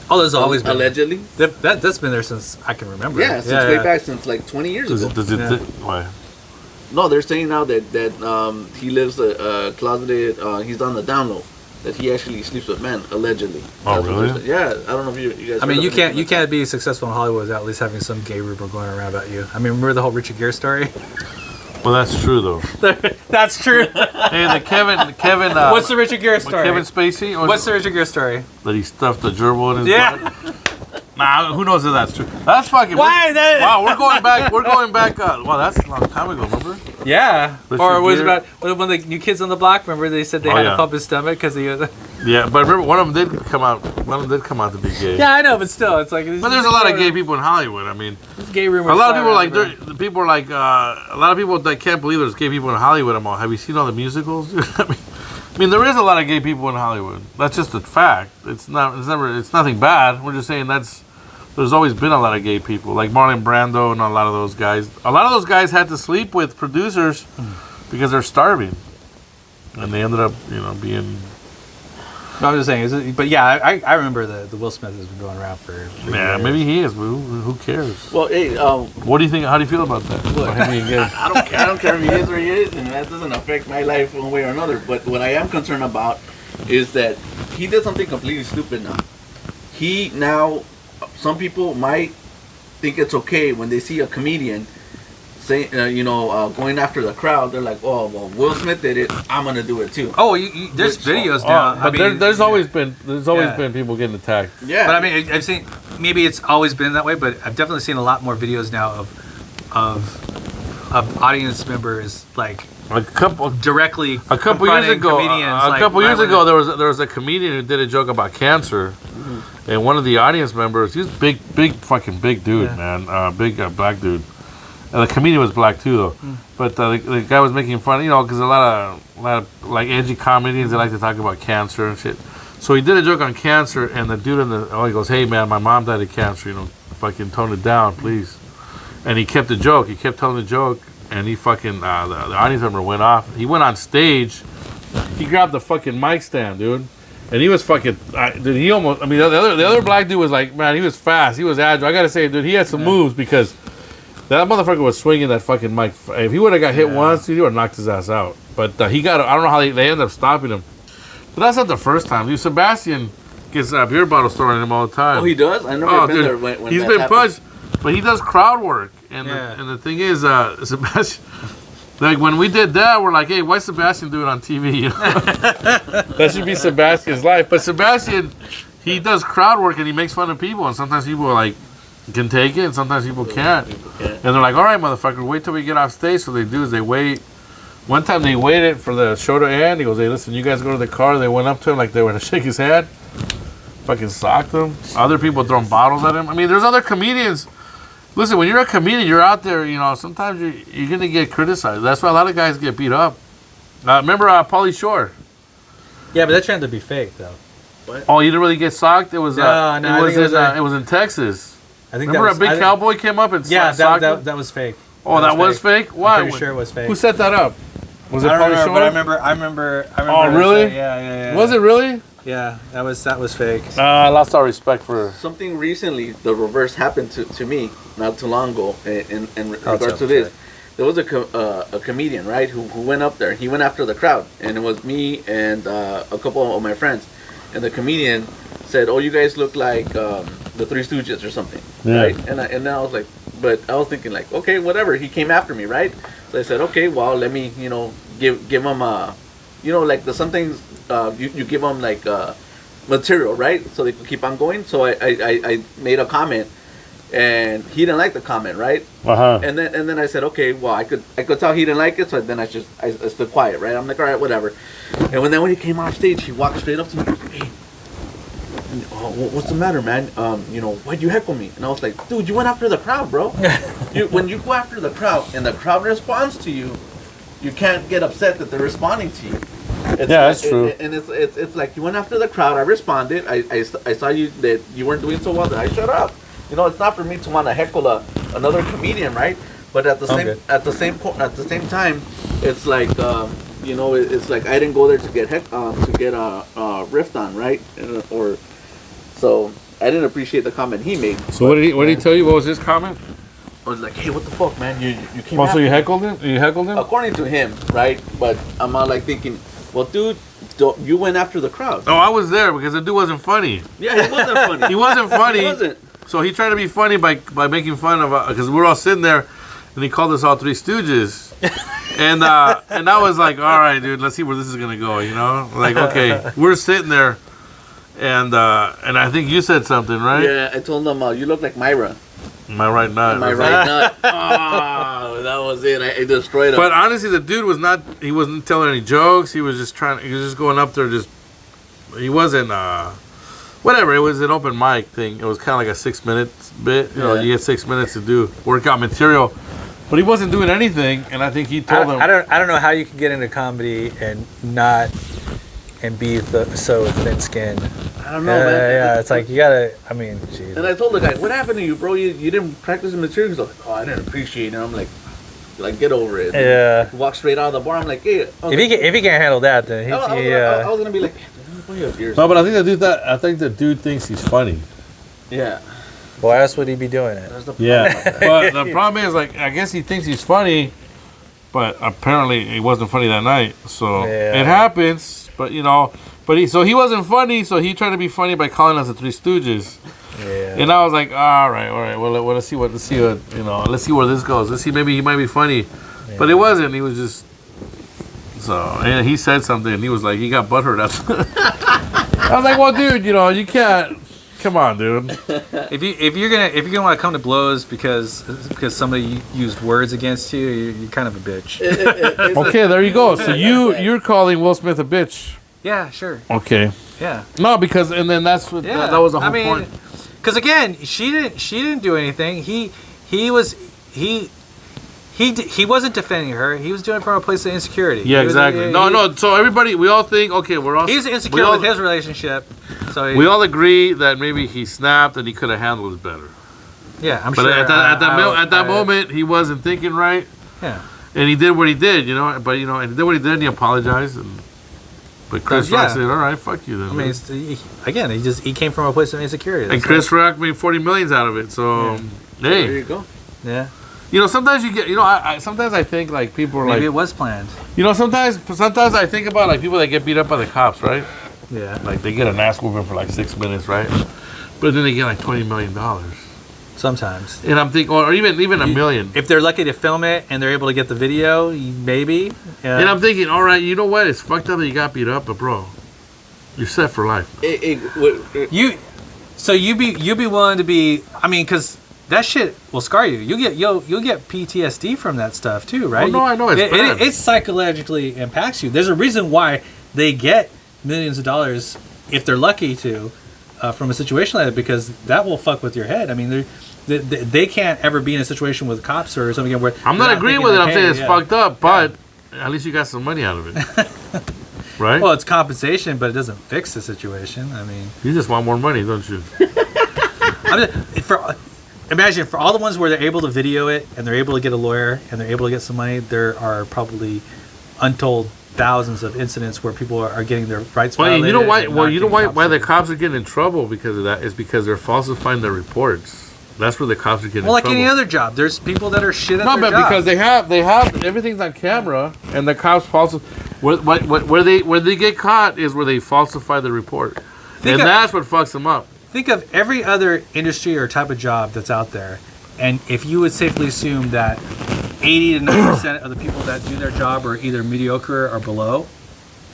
Oh, there's always been allegedly. That's been there since I can remember. Yeah, since way back, since like 20 years ago. Why? No, they're saying now that he lives closeted. He's on the down low. That he actually sleeps with men, allegedly. Oh, really? Yeah, I don't know if you guys. I mean, you can't be successful in Hollywood without at least having some gay rumor going around about you. I mean, remember the whole Richard Gere story? Well, that's true though. That's true. Hey, the Kevin. What's the Richard Gere story? Kevin Spacey. What's the Richard Gere story? That he stuffed a gerbil in his butt? Yeah. Nah, who knows if that's true? That's fucking. Why? Wow, we're going back. Wow, that's a long time ago. Remember? Yeah. Richard Or was it Gere? about when the New Kids on the Block? Remember they said they had to pump his stomach because he was. Yeah, but remember one of them did come out. One of them did come out to be gay. Yeah, I know, but still, it's like. But there's a lot of gay people in Hollywood. I mean, gay rumors. a lot of people are like a lot of people that can't believe there's gay people in Hollywood. Have you seen all the musicals? I mean, there is a lot of gay people in Hollywood. That's just a fact. It's nothing bad. We're just saying there's always been a lot of gay people, like Marlon Brando and a lot of those guys. A lot of those guys had to sleep with producers because they're starving, and they ended up, being. No, I'm just saying. But yeah, I remember the Will Smith has been going around for years. Maybe he is, but who cares? Well, hey, what do you think? How do you feel about that? I don't care. I don't care if he is or he is, and that doesn't affect my life one way or another. But what I am concerned about is that he did something completely stupid now. Some people might think it's okay when they see a comedian saying, going after the crowd. They're like, oh, well, Will Smith did it. I'm gonna do it too. Oh, there's videos now. But there's always been people getting attacked. Yeah. But I mean, I've seen, maybe it's always been that way, but I've definitely seen a lot more videos now of audience members like directly. A couple years ago, there was a comedian who did a joke about cancer, and one of the audience members, he's big fucking big dude, man, big black dude. And the comedian was black too, though. But the guy was making fun, because a lot of like edgy comedians, they like to talk about cancer and shit. So he did a joke on cancer, and the dude he goes, "Hey man, my mom died of cancer. Fucking tone it down, please." And he kept the joke. He kept telling the joke, and he fucking the audience member went off. He went on stage. He grabbed the fucking mic stand, dude. And he was fucking, dude. He almost. I mean, the other black dude was like, man, he was fast. He was agile. I gotta say, dude, he had some moves because. That motherfucker was swinging that fucking mic. If he would have got hit once, he would have knocked his ass out. But he got. I don't know how they ended up stopping him. But that's not the first time. Dude, Sebastian gets beer bottles thrown at him all the time. Oh, he does? I never been there when he's that been happens. punched, but he does crowd work. And the thing is, Sebastian. Like when we did that, we're like, hey, why Sebastian do it on TV? That should be Sebastian's life. But Sebastian, he does crowd work and he makes fun of people, and sometimes people are like. Can take it, and sometimes people can't. And they're like, all right, motherfucker, wait till we get off stage. So they do is they wait. One time they waited for the show to end. He goes, hey, listen, you guys go to the car. They went up to him like they were going to shake his hand. Fucking socked him. Other people throwing bottles at him. I mean, there's other comedians. Listen, when you're a comedian, you're out there, sometimes you're going to get criticized. That's why a lot of guys get beat up. Remember Pauly Shore? Yeah, but that turned out to be fake, though. What? Oh, you didn't really get socked? It was, it was in Texas. I think remember a big cowboy came up and socked him? that was fake. Oh, that was fake? Why? I'm pretty sure it was fake. Who set that up? Was it Pauly Shore? But I remember. Oh, really? Yeah. Was it really? Yeah, that was fake. I lost all respect for something recently. The reverse happened to me not too long ago. In regards to this, there was a comedian, right, who went up there. He went after the crowd, and it was me and a couple of my friends. And the comedian said, "Oh, you guys look like the Three Stooges or something," right? And then I was like, but I was thinking like, okay, whatever. He came after me, right? So I said, okay, well, let me, give him like the something you give them like material, right? So they could keep on going. So I made a comment, and he didn't like the comment, right? And then I said, okay, well, I could tell he didn't like it, so then I stood quiet, right? I'm like, all right, whatever. And when he came off stage, he walked straight up to me and goes, hey, what's the matter, man? Why'd you heckle me? And I was like, dude, you went after the crowd, bro. When you go after the crowd and the crowd responds to you, you can't get upset that they're responding to you. That's true. And it's like you went after the crowd. I responded. I saw you that you weren't doing so well. That I shut up. It's not for me to want to heckle another comedian, right? But at the same time, it's like it's like I didn't go there to get riffed on, right? So I didn't appreciate the comment he made. So what did he tell you? What was his comment? I was like, hey, what the fuck, man? You came. So you heckled him? You heckled him? According to him, right? But I'm not like thinking, well, dude, you went after the crowd. Oh, I was there because the dude wasn't funny. Yeah, he wasn't funny. He wasn't funny. He wasn't. So he tried to be funny by making fun of because we're all sitting there, and he called us all three stooges, and I was like, all right, dude, let's see where this is gonna go. Like okay, we're sitting there, and I think you said something, right? Yeah, I told him you look like Myra. My right nut. My right nut. Oh, that was it. I destroyed him. But honestly, the dude he wasn't telling any jokes. He was just going up there. He wasn't, whatever. It was an open mic thing. It was kind of like a 6 minute bit. You get 6 minutes to work out material. But he wasn't doing anything. And I think he told them. I don't know how you can get into comedy and be so thin-skinned. I don't know, man. Yeah, it's like you gotta. I mean, geez. And I told the guy, "What happened to you, bro? You didn't practice the material." He's like, "Oh, I didn't appreciate it." And I'm like, get over it. Yeah. Walk straight out of the bar. I'm like, "Hey." If he can't handle that, then I was gonna be like, no, but I think the dude thinks he's funny. Yeah. Why else would he be doing it? Yeah. But the problem is, like, I guess he thinks he's funny, but apparently he wasn't funny that night. So it happens. But he wasn't funny, so he tried to be funny by calling us the Three Stooges. Yeah. And I was like, all right. Well, let's see where this goes. Let's see, maybe he might be funny. Yeah. But it wasn't. He was just and he said something, and he was like, he got butthurt after. I was like, well, dude, you can't. Come on, dude. If you're gonna want to come to blows because somebody used words against you, you're kind of a bitch. Okay, there you go. So you're calling Will Smith a bitch. Yeah, sure. Okay. Yeah. No, because and then that's what that was the whole point. Because again, she didn't do anything. He wasn't defending her. He was doing it from a place of insecurity. Yeah, exactly. No. So everybody, we all think, okay, we're all. He's insecure with his relationship. So we all agree that maybe he snapped and he could have handled it better. Yeah, I'm sure. But at that moment, he wasn't thinking right. Yeah. And he did what he did, But and he did what he did. And he apologized. But Chris Rock said, "All right, fuck you then." I mean, he came from a place of insecurity. And Chris Rock made $40 million out of it. So hey, there you go. Yeah. Sometimes you get, sometimes I think like people are maybe it was planned. Sometimes I think about like people that get beat up by the cops, right? Yeah. Like they get an ass whooping for like 6 minutes, right? But then they get like $20 million. Sometimes. And I'm thinking, or even $1 million. If they're lucky to film it and they're able to get the video, maybe. Yeah. And I'm thinking, all right, you know what? It's fucked up that you got beat up, but bro, you're set for life. You'd be willing to be. I mean, because that shit will scar you. You'll get PTSD from that stuff too, right? Oh, no, I know it's bad. It psychologically impacts you. There's a reason why they get millions of dollars if they're lucky to from a situation like that, because that will fuck with your head. I mean, they can't ever be in a situation with cops or something where I'm not agreeing with it. I'm saying it's fucked up, but at least you got some money out of it. Right? Well, it's compensation, but it doesn't fix the situation. I mean, you just want more money, don't you? Imagine for all the ones where they're able to video it and they're able to get a lawyer and they're able to get some money, there are probably untold thousands of incidents where people are getting their rights violated. You know why? Well, you know why the cops are getting in trouble because of that is because they're falsifying their reports. That's where the cops are getting in trouble. Well, like any other job, there's people that are shit at their job. No, but because they have everything's on camera, and the cops where they get caught is where they falsify the report, that's what fucks them up. Think of every other industry or type of job that's out there, and if you would safely assume that 80 to 90% of the people that do their job are either mediocre or below.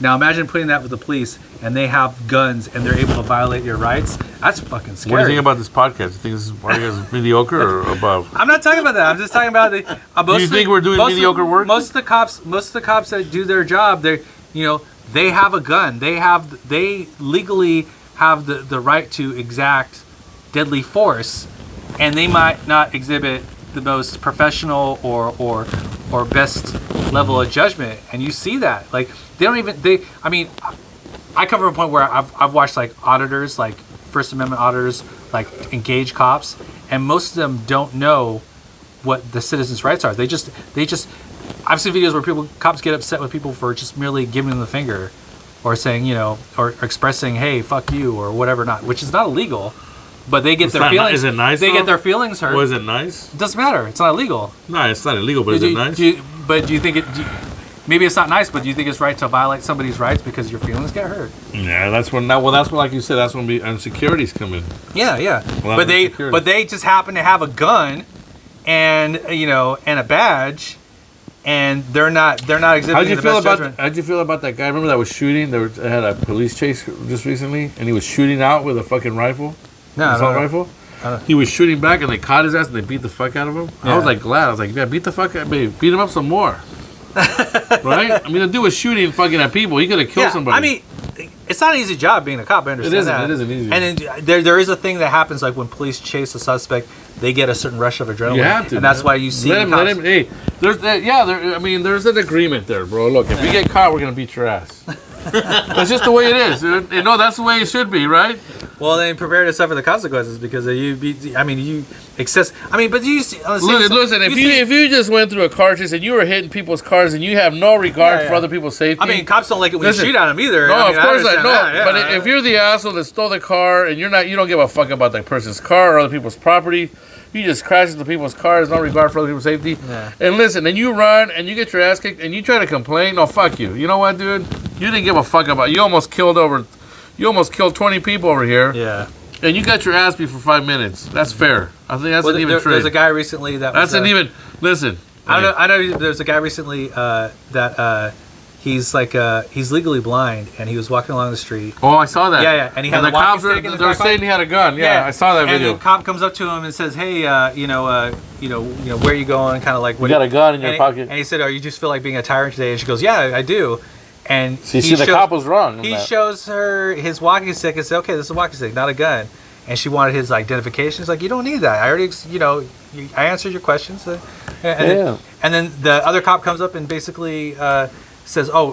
Now imagine putting that with the police and they have guns and they're able to violate your rights. That's fucking scary. What do you think about this podcast? You think this is, are you guys mediocre or above? I'm not talking about that. I'm just talking about the. Do you think we're doing mediocre work? Most of the cops that do their job, they have a gun. They legally have the right to exact deadly force, and they might not exhibit the most professional or best level of judgment. And you see that, like, I mean, I come from a point where I've watched like auditors, like First Amendment auditors, like engage cops, and most of them don't know what the citizens' rights are. They just I've seen videos where cops get upset with people for just merely giving them the finger, or saying, or expressing, hey, fuck you, or whatever, not, which is not illegal, but they get their feelings. Is it nice? They though? get their feelings hurt. Was it nice? It doesn't matter. It's not illegal. No, it's not illegal, but is it nice? Do you think it? Maybe it's not nice, but do you think it's right to violate somebody's rights because your feelings get hurt? Yeah, that's when. Well, that's when, like you said, that's when insecurities come in. Yeah. But they just happen to have a gun, and and a badge, and they're not exhibiting How'd you the feel best about judgment. How'd you feel about that guy? Remember that was shooting? They had a police chase just recently, and he was shooting out with a fucking rifle. Assault rifle. He was shooting back, and they caught his ass, and they beat the fuck out of him. Yeah. I was like glad. I was like, yeah, beat the fuck out, baby. Beat him up some more. Right? I mean, the dude was shooting fucking at people. He could have killed somebody. I mean, it's not an easy job being a cop. I understand that. It isn't easy. And then there is a thing that happens, like when police chase a suspect, they get a certain rush of adrenaline. You have to, and that's why you see let him. Hey, there's an agreement there, bro. Look, if we get caught, we're gonna beat your ass. That's just the way it is. That's the way it should be, right? Well, then prepare to suffer the consequences because but you see. Listen, if you just went through a car chase and you were hitting people's cars and you have no regard for other people's safety. I mean, cops don't like it when you shoot at them either. No, of course not. No, but if you're the asshole that stole the car and you don't give a fuck about that person's car or other people's property, you just crash into people's cars, no regard for other people's safety. Yeah. And listen, and you run and you get your ass kicked and you try to complain. No, fuck you. You know what, dude? You didn't give a fuck about. You almost killed 20 people over here. Yeah. And you got your ass beat for 5 minutes. That's fair. I think that's an even trade. There's a guy recently that was... Listen. I know there's a guy recently that he's legally blind, and he was walking along the street. Oh, I saw that. Yeah. And he had the cops they're saying he had a gun. Yeah, I saw that video. And the cop comes up to him and says, hey, where are you going? Kind of like... You got a gun in your pocket. And he said, oh, you just feel like being a tyrant today? And she goes, yeah, I do. And the cop was wrong. He shows her his walking stick and says, okay, this is a walking stick, not a gun. And she wanted his identification. He's like, you don't need that. I already, I answered your questions. And then the other cop comes up and basically says, oh,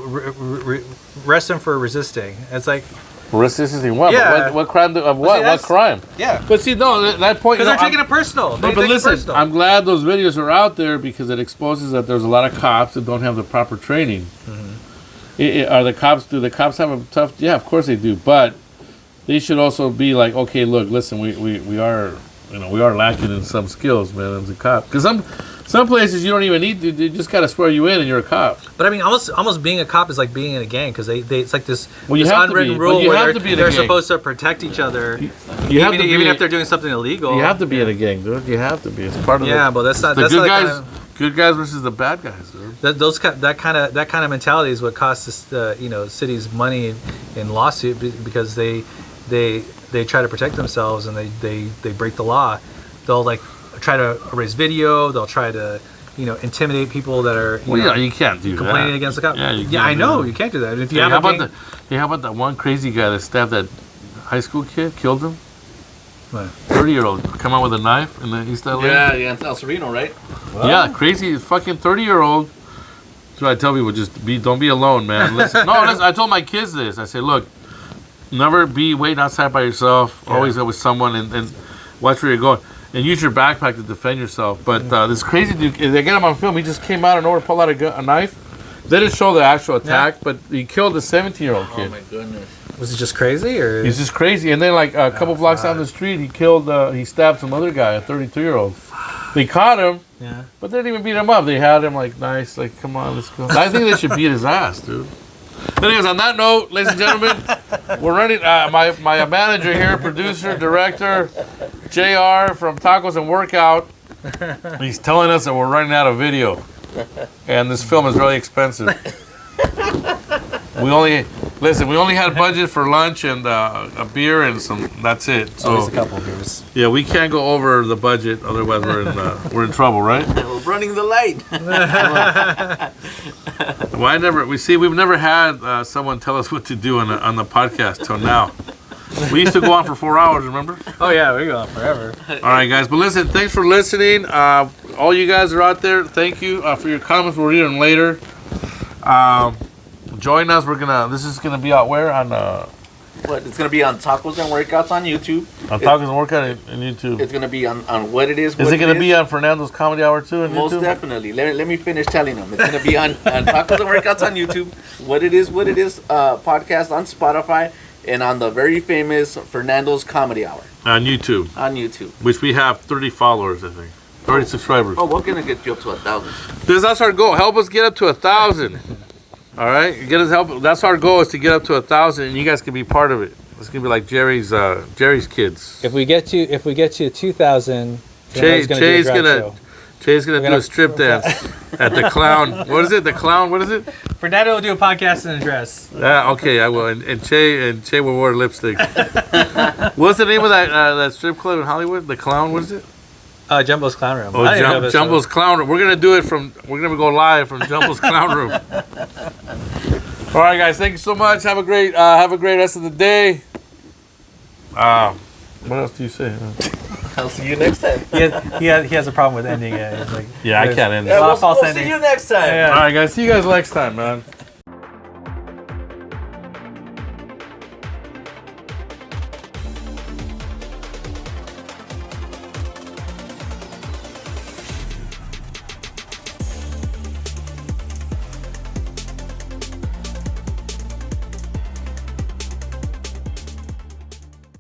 arrest him for resisting. And it's like... Resisting what? Yeah. What crime? What crime? Yeah. But see, no, that point... Because they're taking it personal. But listen, I'm glad those videos are out there because it exposes that there's a lot of cops that don't have the proper training. Mm-hmm. Do the cops have a tough? Yeah, of course they do. But they should also be like, okay, look, listen, we are lacking in some skills, man, as a cop. Because some places you don't even need to. They just gotta swear you in, and you're a cop. But I mean, almost being a cop is like being in a gang because they it's like this unwritten rule where they're supposed to protect each other, even if they're doing something illegal. You have to be in a gang, dude. You have to be. It's part of but that's not. That's good guys. Good guys versus the bad guys, dude. That kind of mentality is what costs cities money in lawsuit because they try to protect themselves and they break the law. They'll like try to erase video. They'll try to intimidate people that are you can't do complaining that. against the cop. Yeah, I know you can't do that. If you how about that one crazy guy that stabbed that high school kid, killed him? 30-year-old come out with a knife in the East LA. Yeah, El Sereno, right? Well, yeah, crazy fucking 30-year-old. So I tell people, don't be alone, man. Listen, I told my kids this. I say, look, never be waiting outside by yourself. Yeah. Always with someone and watch where you're going. And use your backpack to defend yourself. But this crazy dude, they get him on film. He just came out of nowhere, pulled out a knife. They didn't show the actual attack, but he killed a 17-year-old kid. Oh my goodness. Was he just crazy, or he's just crazy? And then, like a couple blocks down the street, he stabbed some other guy, a 32-year-old. They caught him, but they didn't even beat him up. They had him like nice, like come on, let's go. I think they should beat his ass, dude. Anyways, on that note, ladies and gentlemen, we're running. My manager here, producer, director, JR from Tacos and Workout. He's telling us that we're running out of video, and this film is really expensive. We only had budget for lunch and a beer and some. That's it. So just a couple of beers. Yeah, we can't go over the budget, otherwise we're in trouble, right? We're running the light. Well, we've never had someone tell us what to do on the podcast till now. We used to go on for 4 hours, remember? Oh yeah, we go on forever. All right, guys. But listen, thanks for listening. All you guys are out there, thank you for your comments. We'll read them later. Join us. This is gonna be out where on What? It's gonna be on Tacos and Workouts on YouTube. on Tacos and Workout on YouTube. It's gonna be on What It Is. Is it gonna be on Fernando's Comedy Hour too? On Most YouTube? definitely. Let me finish telling them. It's gonna be on Tacos and Workouts on YouTube. What It Is podcast on Spotify, and on the very famous Fernando's Comedy Hour On YouTube, on YouTube. which we have 30 followers, I think. 30 subscribers. Oh, we're gonna get you up to 1,000. That's our goal. Help us get up to 1,000. All right, help. That's our goal, is to get up to 1,000, and you guys can be part of it. It's gonna be like Jerry's kids. If we get to 2,000, Jay's gonna do a strip dance at the clown. What is it? The clown. What is it? Fernando will do a podcast in a dress. Yeah. Okay, I will. And Jay will wear lipstick. What's the name of that strip club in Hollywood? The Clown. What is it? Jumbo's Clown Room. Oh, Jumbo's Clown Room. We're gonna do it we're gonna go live from Jumbo's Clown Room. All right, guys. Thank you so much. Have a great rest of the day. What else do you say? I'll see you next time. He has a problem with ending it. He's like, Yeah, I can't end it. Yeah, we'll see you next time. Yeah. All right, guys. See you guys next time, man.